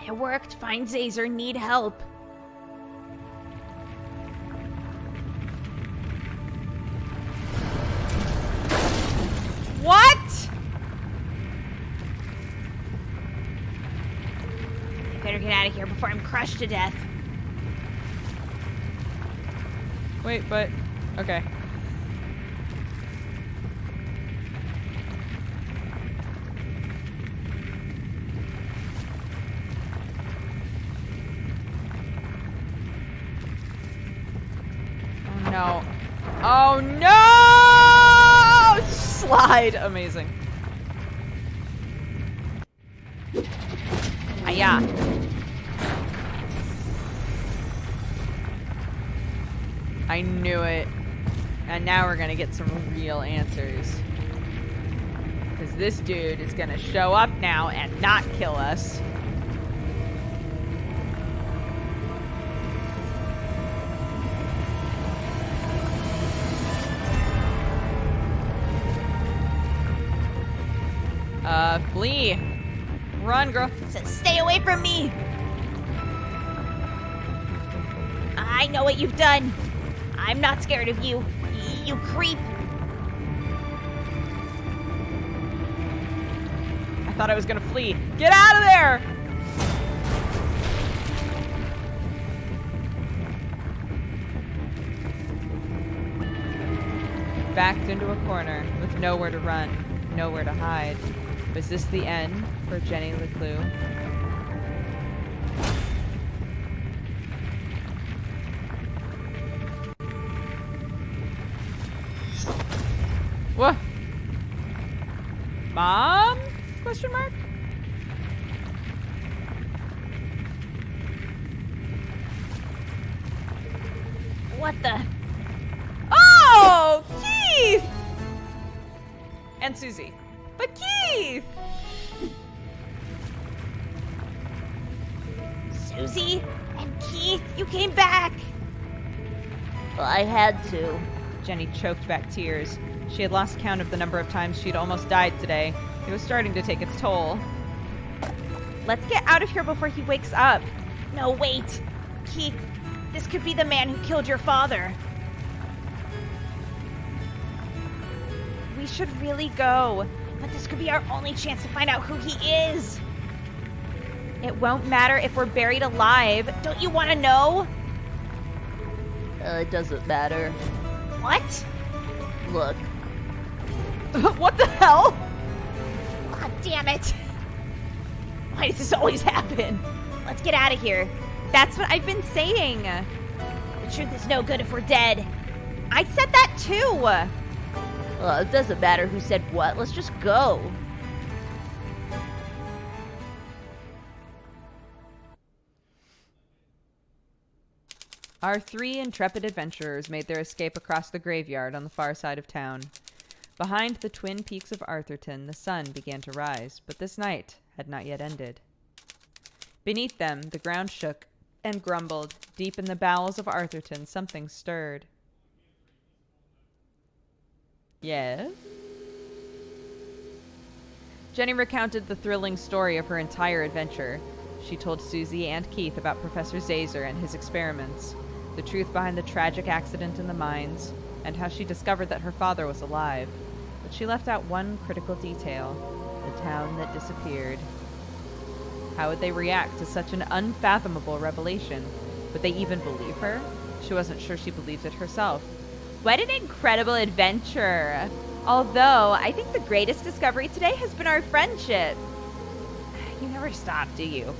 It worked. Find Zazer, need help. What? I better get out of here before I'm crushed to death. Wait, but... Okay. No. Oh no! Slide. Amazing. Aya. I knew it. And now we're gonna get some real answers. Because this dude is gonna show up now and not kill us. Flee. Run, girl. So stay away from me! I know what you've done. I'm not scared of you. You creep. I thought I was gonna flee. Get out of there! Backed into a corner with nowhere to run, nowhere to hide. Was this the end for Jenny LeClue? What? Mom? Question mark? What the? Oh! Keith! And Susie. But Keith! Susie and Keith, you came back. Well, I had to. Jenny choked back tears. She had lost count of the number of times she'd almost died today. It was starting to take its toll. Let's get out of here before he wakes up. No, wait. Keith, this could be the man who killed your father. We should really go. But this could be our only chance to find out who he is. It won't matter if we're buried alive. Don't you want to know? It doesn't matter. What? Look. What the hell? God damn it. Why does this always happen? Let's get out of here. That's what I've been saying. The truth is no good if we're dead. I said that too. It doesn't matter who said what. Let's just go. Our 3 intrepid adventurers made their escape across the graveyard on the far side of town. Behind the twin peaks of Arthurton, the sun began to rise, but this night had not yet ended. Beneath them, the ground shook and grumbled. Deep in the bowels of Arthurton, something stirred. Yes? Jenny recounted the thrilling story of her entire adventure. She told Susie and Keith about Professor Zazer and his experiments, the truth behind the tragic accident in the mines, and how she discovered that her father was alive. But she left out one critical detail: the town that disappeared. How would they react to such an unfathomable revelation? Would they even believe her? She wasn't sure she believed it herself. What an incredible adventure. Although, I think the greatest discovery today has been our friendship. You never stop, do you?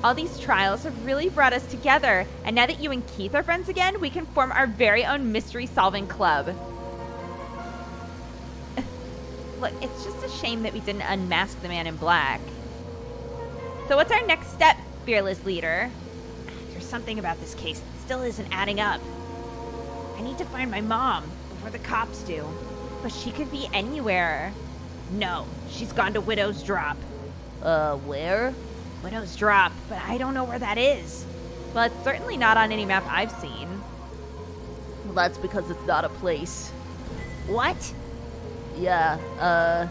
All these trials have really brought us together, and now that you and Keith are friends again, we can form our very own mystery-solving club. Look, it's just a shame that we didn't unmask the man in black. So what's our next step, fearless leader? There's something about this case that still isn't adding up. I need to find my mom before the cops do. But she could be anywhere. No, she's gone to Widow's Drop. Where? Widow's Drop, but I don't know where that is. Well, it's certainly not on any map I've seen. Well, that's because it's not a place. What? Yeah,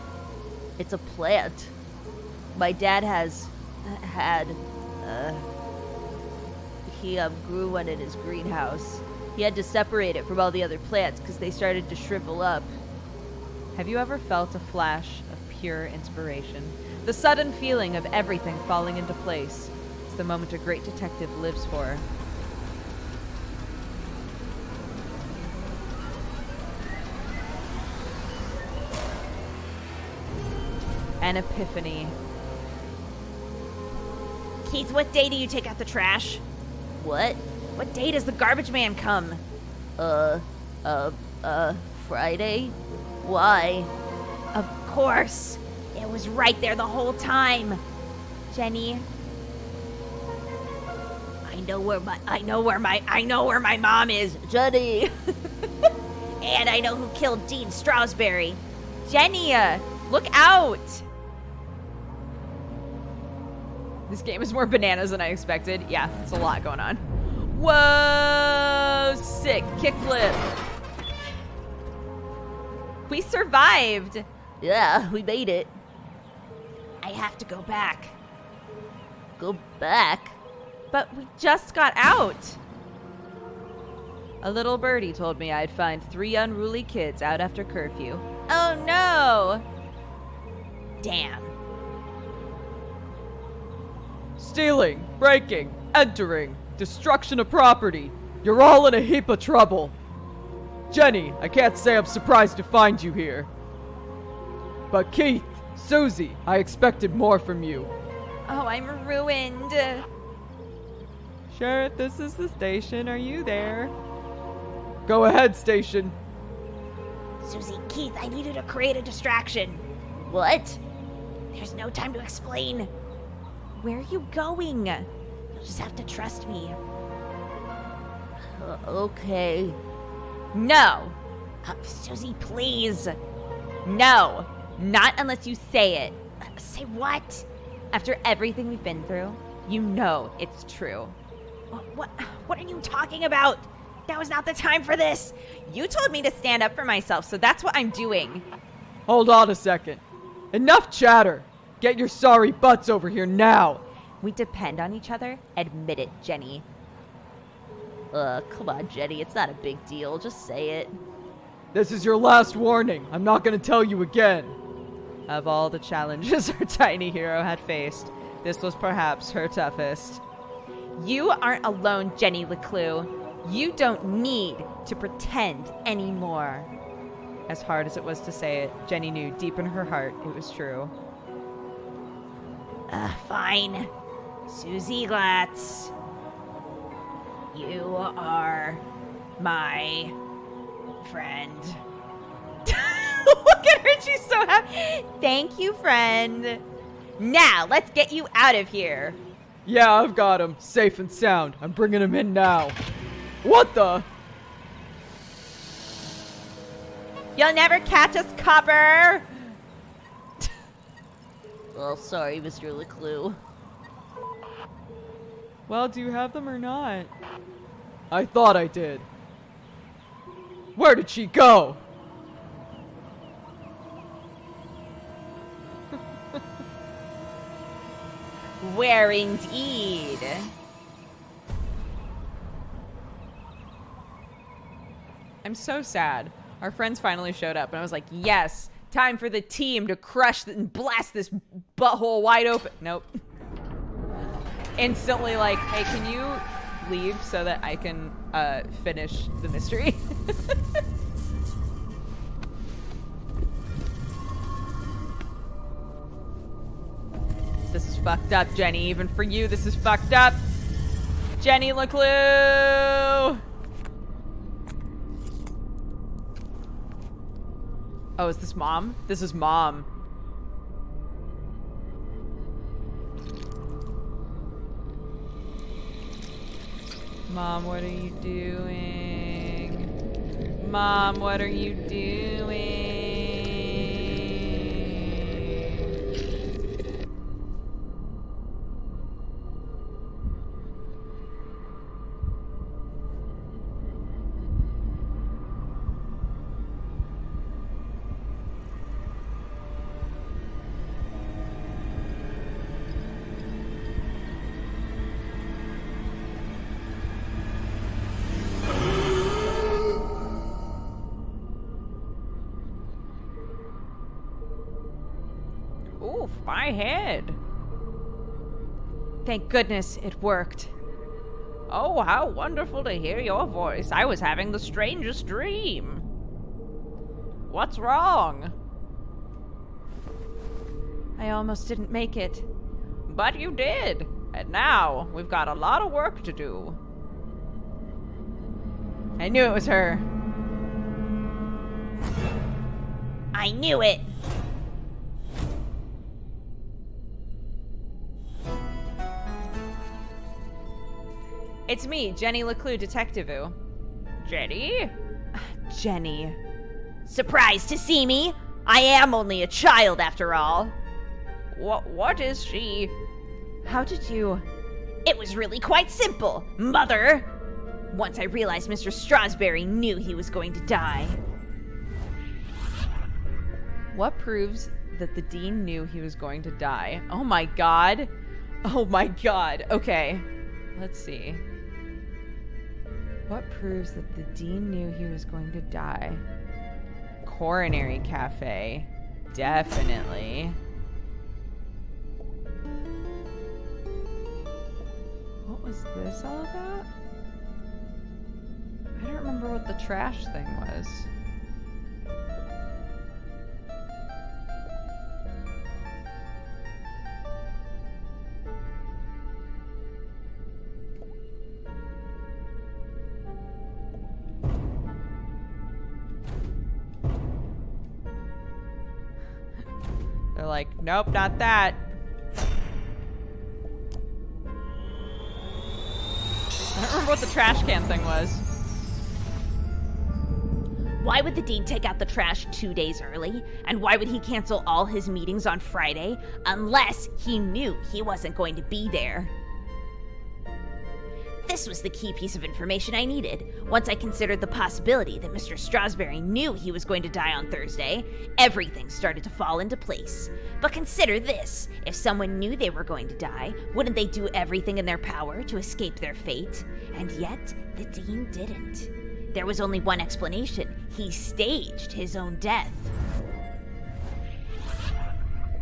it's a plant. My dad he grew one in his greenhouse. He had to separate it from all the other plants because they started to shrivel up. Have you ever felt a flash of pure inspiration? The sudden feeling of everything falling into place. It's the moment a great detective lives for. An epiphany. Keith, what day do you take out the trash? What? What day does the garbage man come? Friday? Why? Of course. It was right there the whole time. Jenny. I know where my mom is. Jenny! And I know who killed Dean Strawsbury. Jenny, look out! This game is more bananas than I expected. Yeah, it's a lot going on. Whoa! Sick. Kickflip. We survived. Yeah, we made it. I have to go back. Go back? But we just got out. A little birdie told me I'd find 3 unruly kids out after curfew. Oh no! Damn. Stealing, breaking, entering, destruction of property. You're all in a heap of trouble. Jenny, I can't say I'm surprised to find you here. But Keith, Susie, I expected more from you. Oh, I'm ruined. Sheriff, this is the station. Are you there? Go ahead, station. Susie, Keith, I need you to create a distraction. What? There's no time to explain. Where are you going? You'll just have to trust me. Okay. No. Susie, please. No. Not unless you say it. Say what? After everything we've been through, you know it's true. What are you talking about? Now is not the time for this. You told me to stand up for myself, so that's what I'm doing. Hold on a second. Enough chatter. Get your sorry butts over here now. We depend on each other. Admit it, Jenny. Come on, Jenny. It's not a big deal. Just say it. This is your last warning. I'm not gonna tell you again. Of all the challenges our tiny hero had faced, this was perhaps her toughest. You aren't alone, Jenny LeClue. You don't need to pretend anymore. As hard as it was to say it, Jenny knew deep in her heart it was true. Fine. Susie Glatz. You are my friend. Look at her, she's so happy. Thank you, friend. Now, let's get you out of here. Yeah, I've got him. Safe and sound. I'm bringing him in now. What the? You'll never catch us, copper. Well, sorry, Mr. LeClue. Well, do you have them or not? I thought I did. Where did she go? Where indeed? I'm so sad. Our friends finally showed up, and I was like, yes, time for the team to crush and blast this butthole wide open. Nope. Instantly like, hey, can you leave so that I can finish the mystery? This is fucked up, Jenny. Even for you, this is fucked up. Jenny LeClue! Oh, is this Mom? This is Mom. Mom, what are you doing? Mom, what are you doing? Oof, my head. Thank goodness it worked. Oh, how wonderful to hear your voice. I was having the strangest dream. What's wrong? I almost didn't make it. But you did. And now we've got a lot of work to do. I knew it was her. I knew it. It's me, Jenny LeClue, Detective. Jenny? Jenny. Surprised to see me? I am only a child after all. What is she? How did you... It was really quite simple, Mother. Once I realized Mr. Strasberry knew he was going to die. What proves that the dean knew he was going to die? Oh my god. Oh my god. Okay. Let's see. What proves that the dean knew he was going to die? Coronary cafe. Definitely. What was this all about? I don't remember what the trash thing was. They're like, nope, not that. I don't remember what the trash can thing was. Why would the dean take out the trash 2 days early? And why would he cancel all his meetings on Friday? Unless he knew he wasn't going to be there. This was the key piece of information I needed. Once I considered the possibility that Mr. Strasberry knew he was going to die on Thursday, everything started to fall into place. But consider this. If someone knew they were going to die, wouldn't they do everything in their power to escape their fate? And yet, the Dean didn't. There was only one explanation. He staged his own death.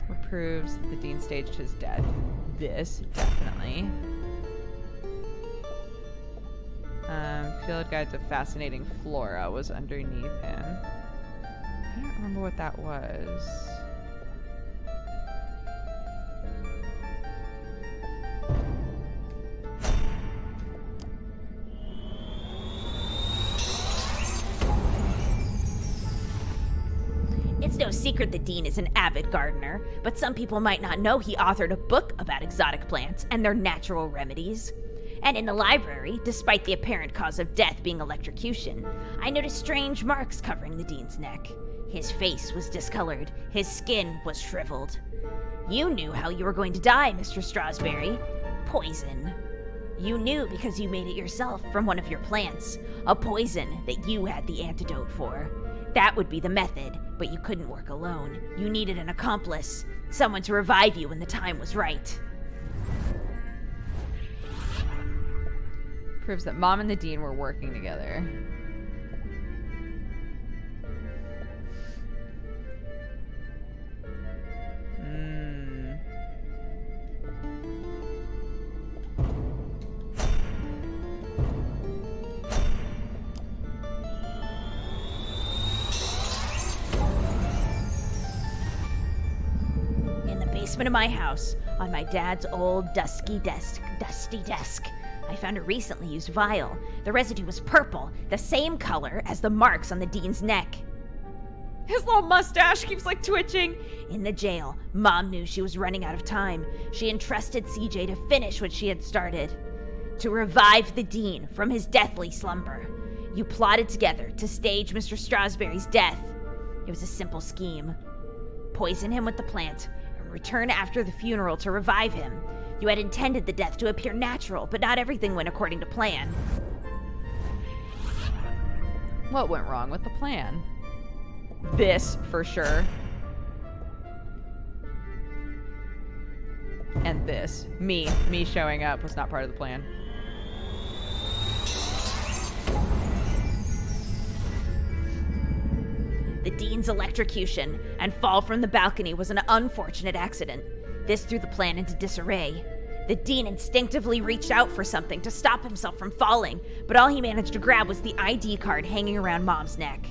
What proves the Dean staged his death? This, definitely. Field Guide to Fascinating Flora was underneath him. I don't remember what that was. It's no secret the Dean is an avid gardener, but some people might not know he authored a book about exotic plants and their natural remedies. And in the library, despite the apparent cause of death being electrocution, I noticed strange marks covering the Dean's neck. His face was discolored, his skin was shriveled. You knew how you were going to die, Mr. Strasberry. Poison. You knew because you made it yourself from one of your plants, a poison that you had the antidote for. That would be the method, but you couldn't work alone. You needed an accomplice, someone to revive you when the time was right. Proves that Mom and the Dean were working together. In the basement of my house, on my dad's old dusty desk, I found a recently used vial. The residue was purple, the same color as the marks on the Dean's neck. His little mustache keeps like twitching. In the jail, Mom knew she was running out of time. She entrusted CJ to finish what she had started. To revive the Dean from his deathly slumber. You plotted together to stage Mr. Strasberry's death. It was a simple scheme. Poison him with the plant, and return after the funeral to revive him. You had intended the death to appear natural, but not everything went according to plan. What went wrong with the plan? This, for sure. And this. Me showing up was not part of the plan. The Dean's electrocution and fall from the balcony was an unfortunate accident. This threw the plan into disarray. The Dean instinctively reached out for something to stop himself from falling, but all he managed to grab was the ID card hanging around Mom's neck.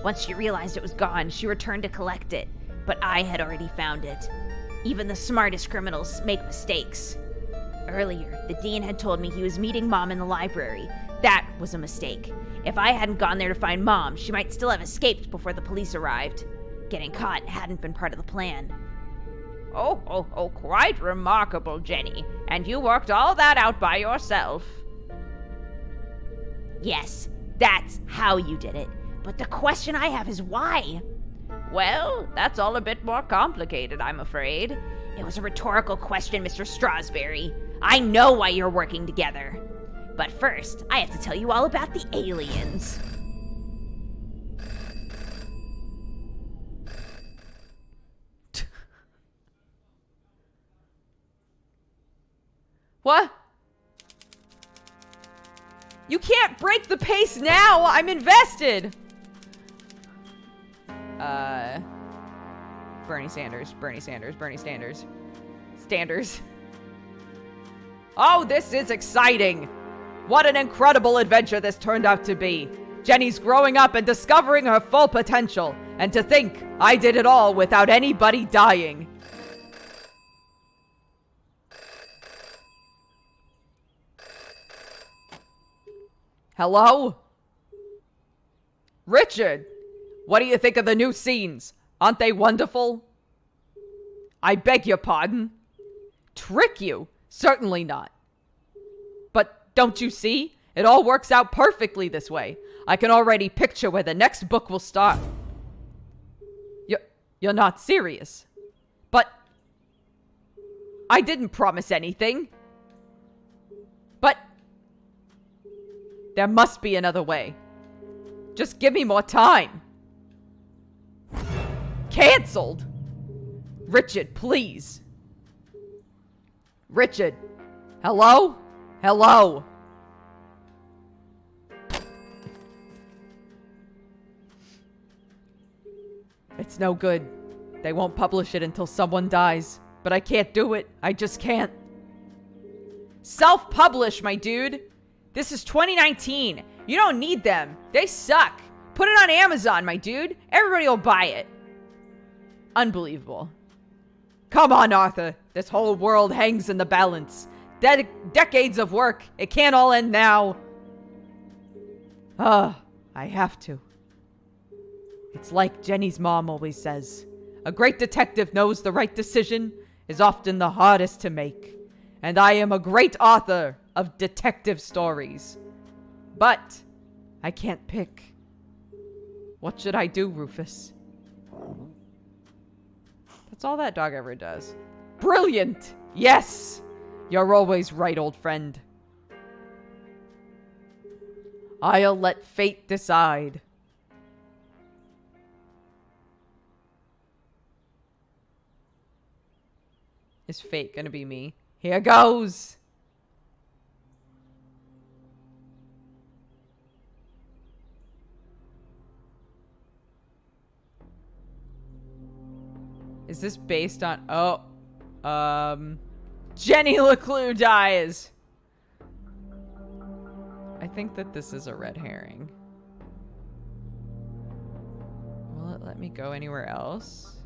Once she realized it was gone, she returned to collect it, but I had already found it. Even the smartest criminals make mistakes. Earlier, the Dean had told me he was meeting Mom in the library. That was a mistake. If I hadn't gone there to find Mom, she might still have escaped before the police arrived. Getting caught hadn't been part of the plan. Oh, quite remarkable, Jenny. And you worked all that out by yourself. Yes, that's how you did it. But the question I have is why? Well, that's all a bit more complicated, I'm afraid. It was a rhetorical question, Mr. Strasberry. I know why you're working together. But first, I have to tell you all about the aliens. What? You can't break the pace now! I'm invested! Bernie Sanders. Standers. Oh, this is exciting! What an incredible adventure this turned out to be! Jenny's growing up and discovering her full potential. And to think, I did it all without anybody dying. Hello? Richard, what do you think of the new scenes? Aren't they wonderful? I beg your pardon? Trick you? Certainly not. But don't you see? It all works out perfectly this way. I can already picture where the next book will start. You're not serious. But I didn't promise anything. But There must be another way. Just give me more time. Cancelled! Richard, please. Richard. Hello? Hello? It's no good. They won't publish it until someone dies. But I can't do it. I just can't. Self-publish, my dude. This is 2019. You don't need them. They suck. Put it on Amazon, my dude. Everybody will buy it. Unbelievable. Come on, Arthur. This whole world hangs in the balance. Decades of work. It can't all end now. I have to. It's like Jenny's mom always says. A great detective knows the right decision is often the hardest to make. And I am a great author of detective stories. But I can't pick. What should I do, Rufus? That's all that dog ever does. Brilliant! Yes! You're always right, old friend. I'll let fate decide. Is fate gonna be me? Here goes! Is this based on... Oh. Jenny LeClue dies! I think that this is a red herring. Will it let me go anywhere else?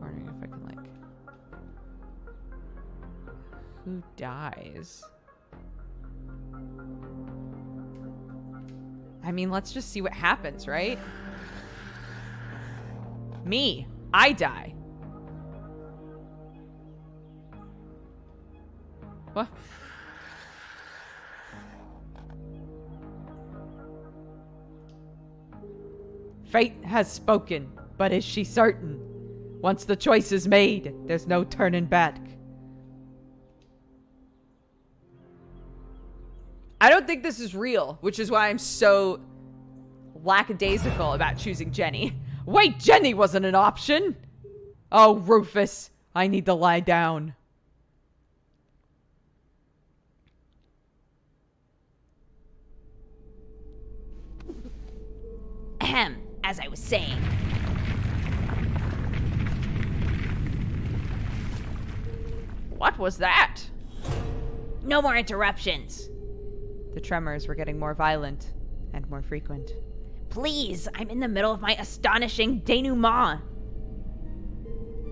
Wondering if I can, like... Who dies? I mean, let's just see what happens, right? Me. I die. What? Fate has spoken, but is she certain? Once the choice is made, there's no turning back. I don't think this is real, which is why I'm so lackadaisical about choosing Jenny. Wait, Jenny wasn't an option! Oh, Rufus, I need to lie down. Ahem, as I was saying. What was that? No more interruptions. The tremors were getting more violent and more frequent. Please, I'm in the middle of my astonishing denouement.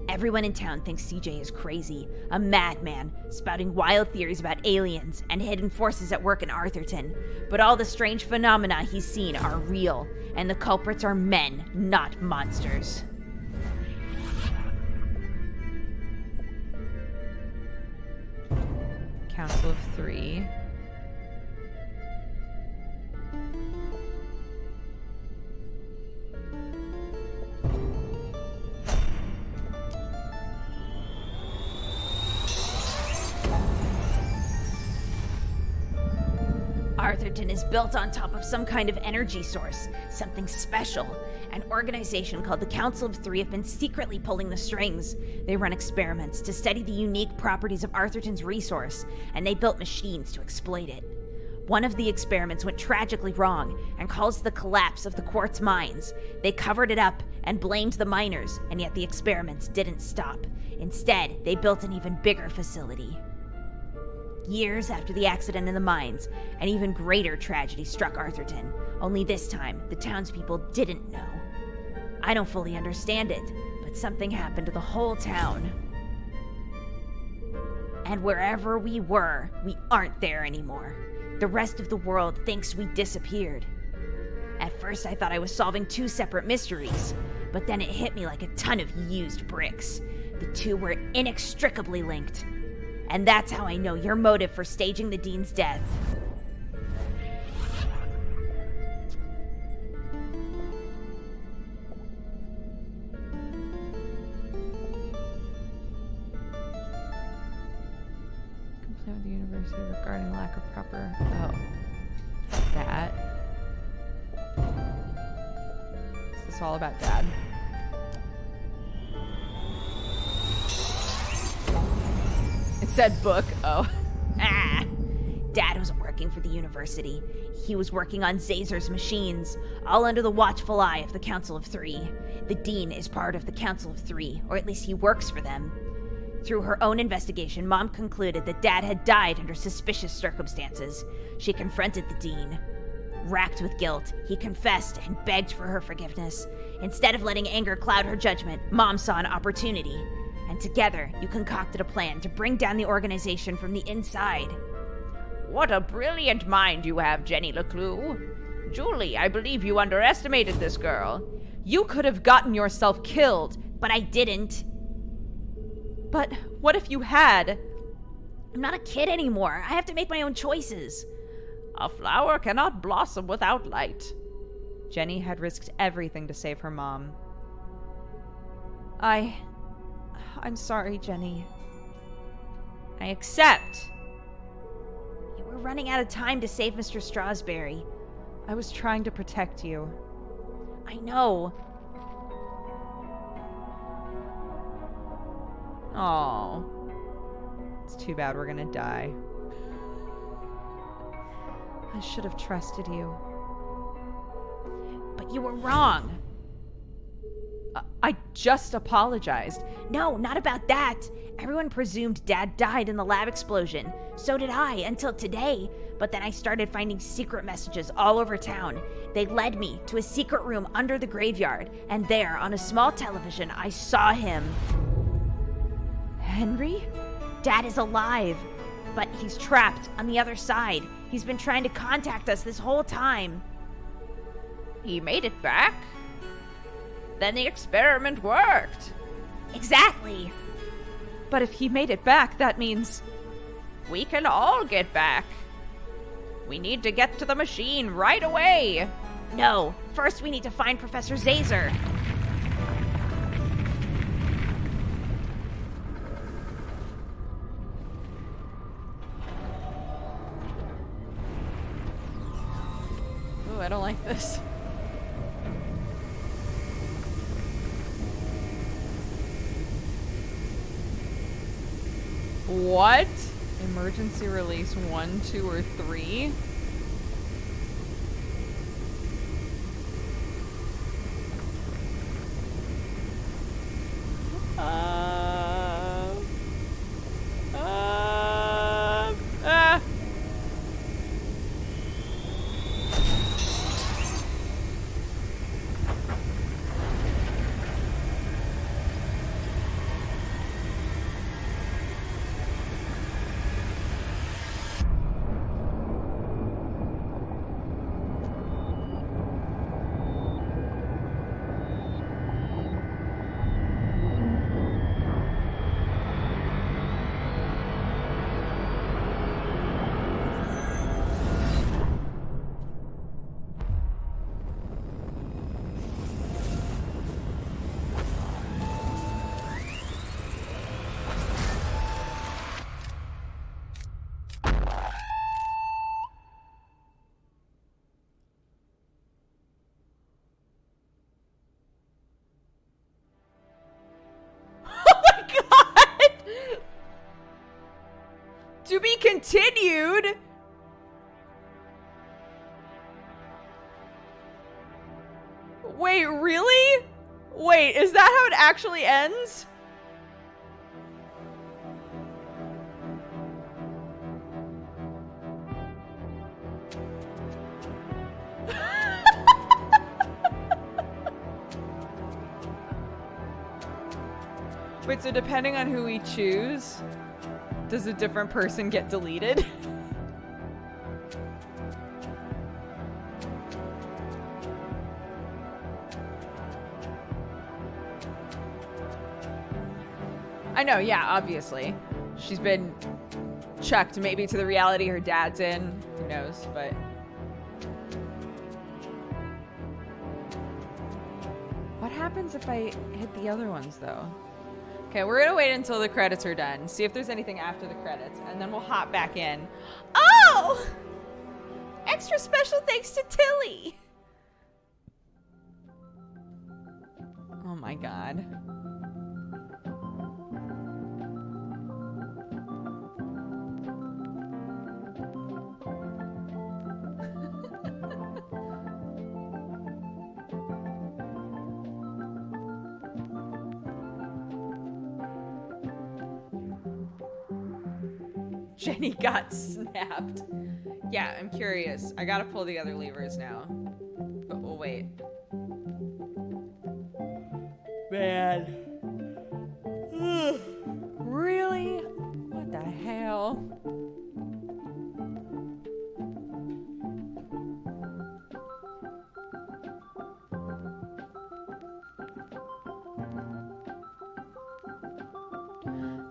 Everyone in town thinks CJ is crazy, a madman, spouting wild theories about aliens and hidden forces at work in Arthurton. But all the strange phenomena he's seen are real, and the culprits are men, not monsters. Council of 3. Arthurton is built on top of some kind of energy source, something special. An organization called the Council of 3 have been secretly pulling the strings. They run experiments to study the unique properties of Arthurton's resource, and they built machines to exploit it. One of the experiments went tragically wrong and caused the collapse of the quartz mines. They covered it up and blamed the miners, and yet the experiments didn't stop. Instead, they built an even bigger facility. Years after the accident in the mines, an even greater tragedy struck Arthurton. Only this time, the townspeople didn't know. I don't fully understand it, but something happened to the whole town. And wherever we were, we aren't there anymore. The rest of the world thinks we disappeared. At first, I thought I was solving 2 separate mysteries, but then it hit me like a ton of used bricks. The 2 were inextricably linked. And that's how I know your motive for staging the Dean's death. Complete at the university regarding lack of proper... Oh. That. Is this all about Dad? It said book. Oh. Ah! Dad wasn't working for the university. He was working on Zazer's machines, all under the watchful eye of the Council of Three. The Dean is part of the Council of Three, or at least he works for them. Through her own investigation, Mom concluded that Dad had died under suspicious circumstances. She confronted the Dean. Racked with guilt, he confessed and begged for her forgiveness. Instead of letting anger cloud her judgment, Mom saw an opportunity. And together, you concocted a plan to bring down the organization from the inside. What a brilliant mind you have, Jenny LeClue. Julie, I believe you underestimated this girl. You could have gotten yourself killed. But I didn't. But what if you had? I'm not a kid anymore. I have to make my own choices. A flower cannot blossom without light. Jenny had risked everything to save her mom. I'm sorry, Jenny. I accept. We're running out of time to save Mr. Strasberry. I was trying to protect you. I know. Oh, it's too bad we're gonna die. I should have trusted you. But you were wrong. I just apologized. No, not about that. Everyone presumed Dad died in the lab explosion. So did I, until today. But then I started finding secret messages all over town. They led me to a secret room under the graveyard, and there, on a small television, I saw him. Henry? Dad is alive, but he's trapped on the other side. He's been trying to contact us this whole time. He made it back? Then the experiment worked. Exactly. But if he made it back, that means... We can all get back. We need to get to the machine right away. No, first we need to find Professor Zazer. Ooh, I don't like this. What? Emergency release 1, 2, or 3? To be continued. Wait, really? Wait, is that how it actually ends? Wait, so depending on who we choose, does a different person get deleted? I know, yeah, obviously. She's been chucked maybe to the reality her dad's in. Who knows, but... What happens if I hit the other ones, though? Okay, we're gonna wait until the credits are done. See if there's anything after the credits, and then we'll hop back in. Oh! Extra special thanks to Tilly. Oh my god. Jenny got snapped. Yeah, I'm curious. I gotta pull the other levers now. But we'll wait. Man. Really? What the hell?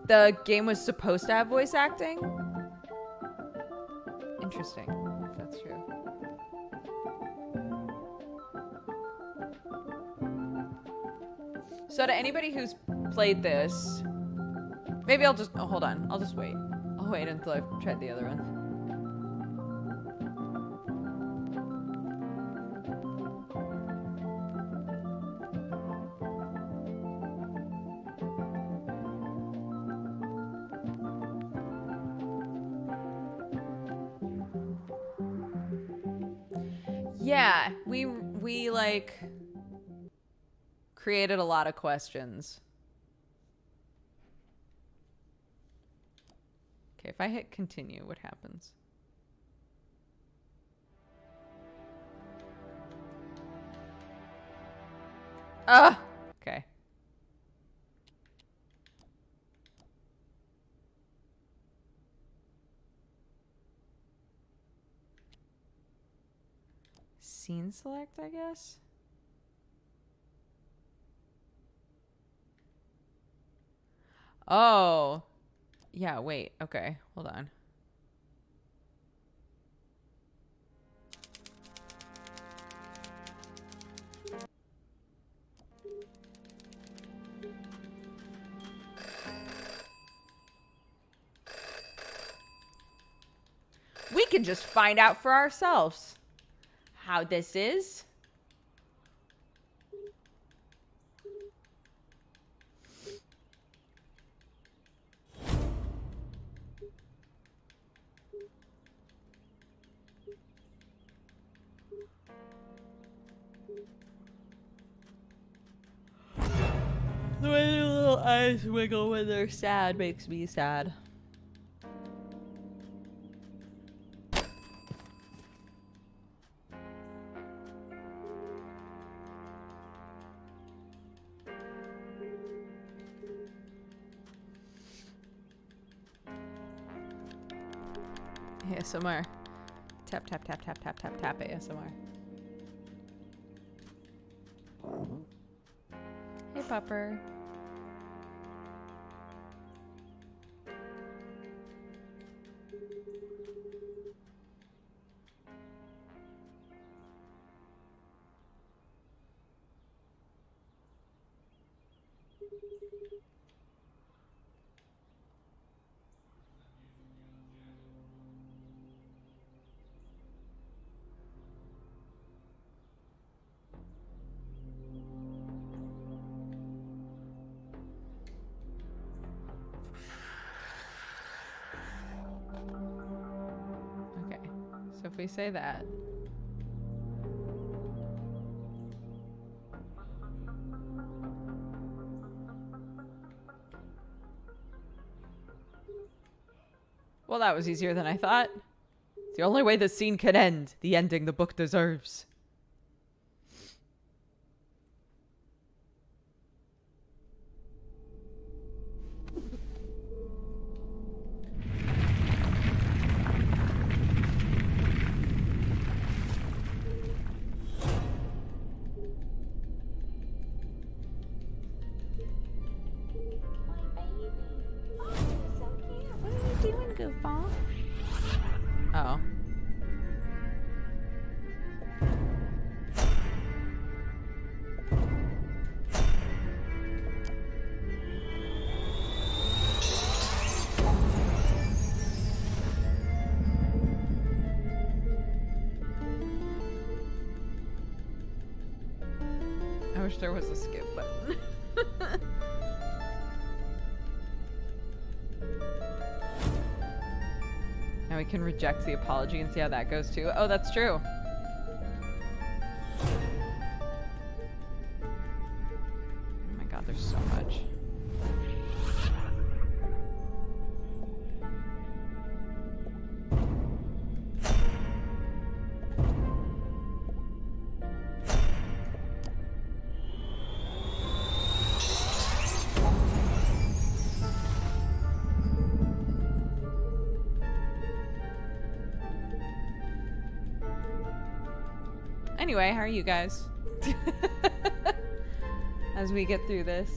The game was supposed to have voice acting? Interesting, if that's true. So to anybody who's played this, maybe I'll just, oh, hold on. I'll just wait. I'll wait until I've tried the other one. Yeah, we like created a lot of questions. Okay, if I hit continue, what happens? Ah! Okay. Scene select, I guess? Oh. Yeah, wait. Okay, hold on. We can just find out for ourselves how this is. The way their little eyes wiggle when they're sad makes me sad. ASMR. Tap, tap, tap, tap, tap, tap, tap ASMR. Hey, Pupper. So if we say that. Well, that was easier than I thought. It's the only way this scene can end. The ending the book deserves. Goofball. Oh. wish there was a skip button. Now we can reject the apology and see how that goes too. Oh, that's true. Oh my god, there's so much. Anyway, how are you guys? As we get through this.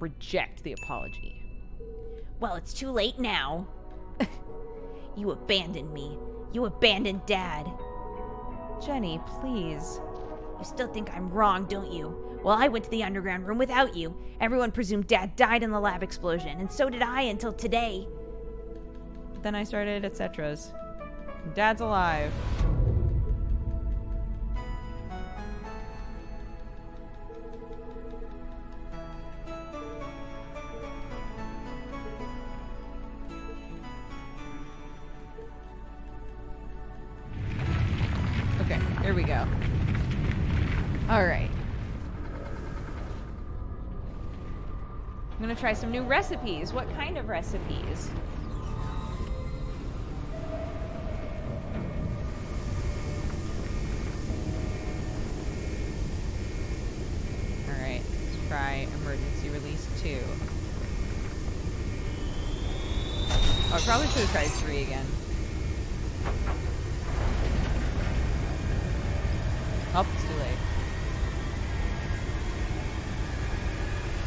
Reject the apology. Well, it's too late now. You abandoned me. You abandoned Dad. Jenny, please. You still think I'm wrong, don't you? Well, I went to the underground room without you. Everyone presumed Dad died in the lab explosion, and so did I until today. Then I started etceteras. Dad's alive. Okay, here we go. All right. I'm gonna try some new recipes. What kind of recipes? All right, let's try emergency release 2. Oh, I probably should have tried 3 again. Oh, it's too late.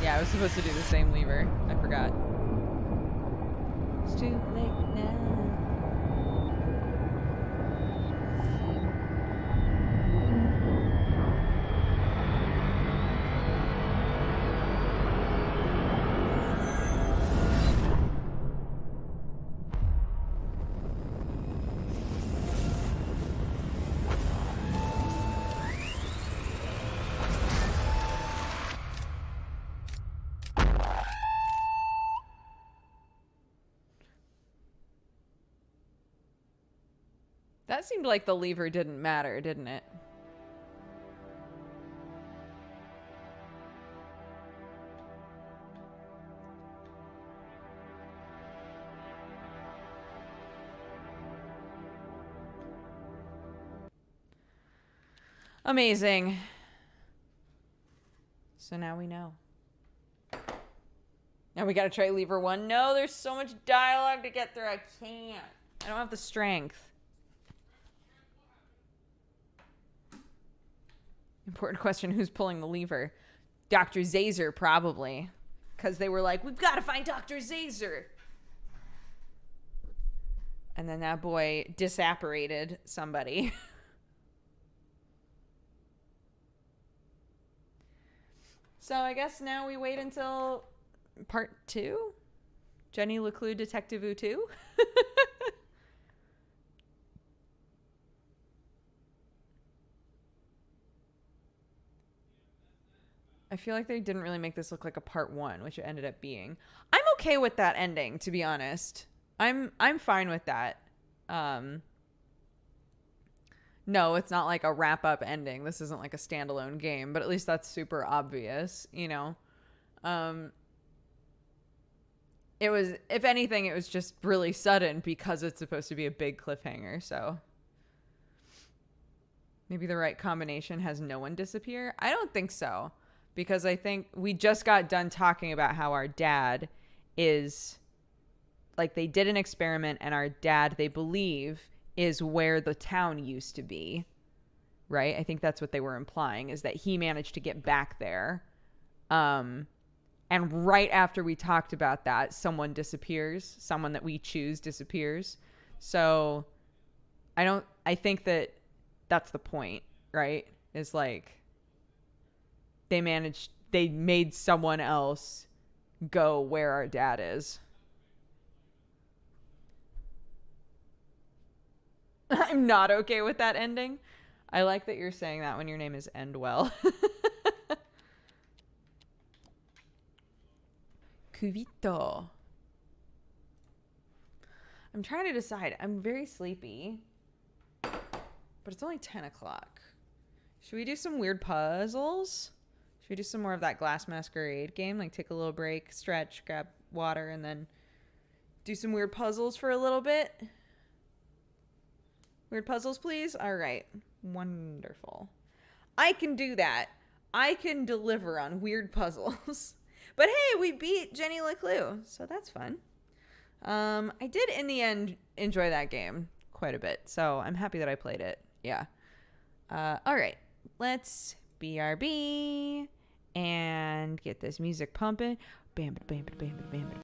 Yeah, I was supposed to do the same lever. I forgot. It's too late now. That seemed like the lever didn't matter, didn't it? Amazing. So now we know. Now we gotta try lever 1. No, there's so much dialogue to get through. I can't. I don't have the strength. Important question, who's pulling the lever? Dr. Zazer, probably. Because they were like, we've got to find Dr. Zazer. And then that boy disapparated somebody. So I guess now we wait until part 2? Jenny LeClue Detective 2? I feel like they didn't really make this look like a part 1, which it ended up being. I'm okay with that ending, to be honest. I'm fine with that. No, it's not like a wrap-up ending. This isn't like a standalone game, but at least that's super obvious, you know? It was, if anything, it was just really sudden because it's supposed to be a big cliffhanger, so... Maybe the right combination has no one disappear? I don't think so. Because I think we just got done talking about how our dad is, like, they did an experiment and our dad, they believe, is where the town used to be, right? I think that's what they were implying, is that he managed to get back there. And right after we talked about that, someone disappears. Someone that we choose disappears. So I think that that's the point, right? Is like, they managed they made someone else go where our dad is. I'm not okay with that ending. I like that you're saying that when your name is Endwell. Cuvito. I'm trying to decide. I'm very sleepy, but it's only 10 o'clock. Should we do some weird puzzles? Should we do some more of that Glass Masquerade game? Like take a little break, stretch, grab water, and then do some weird puzzles for a little bit? Weird puzzles, please? All right. Wonderful. I can do that. I can deliver on weird puzzles. But hey, we beat Jenny LeClue, so that's fun. I did, in the end, enjoy that game quite a bit, so I'm happy that I played it. Yeah. All right. Let's BRB and get this music pumping. Bam, bam, bam, bam, bam, bam.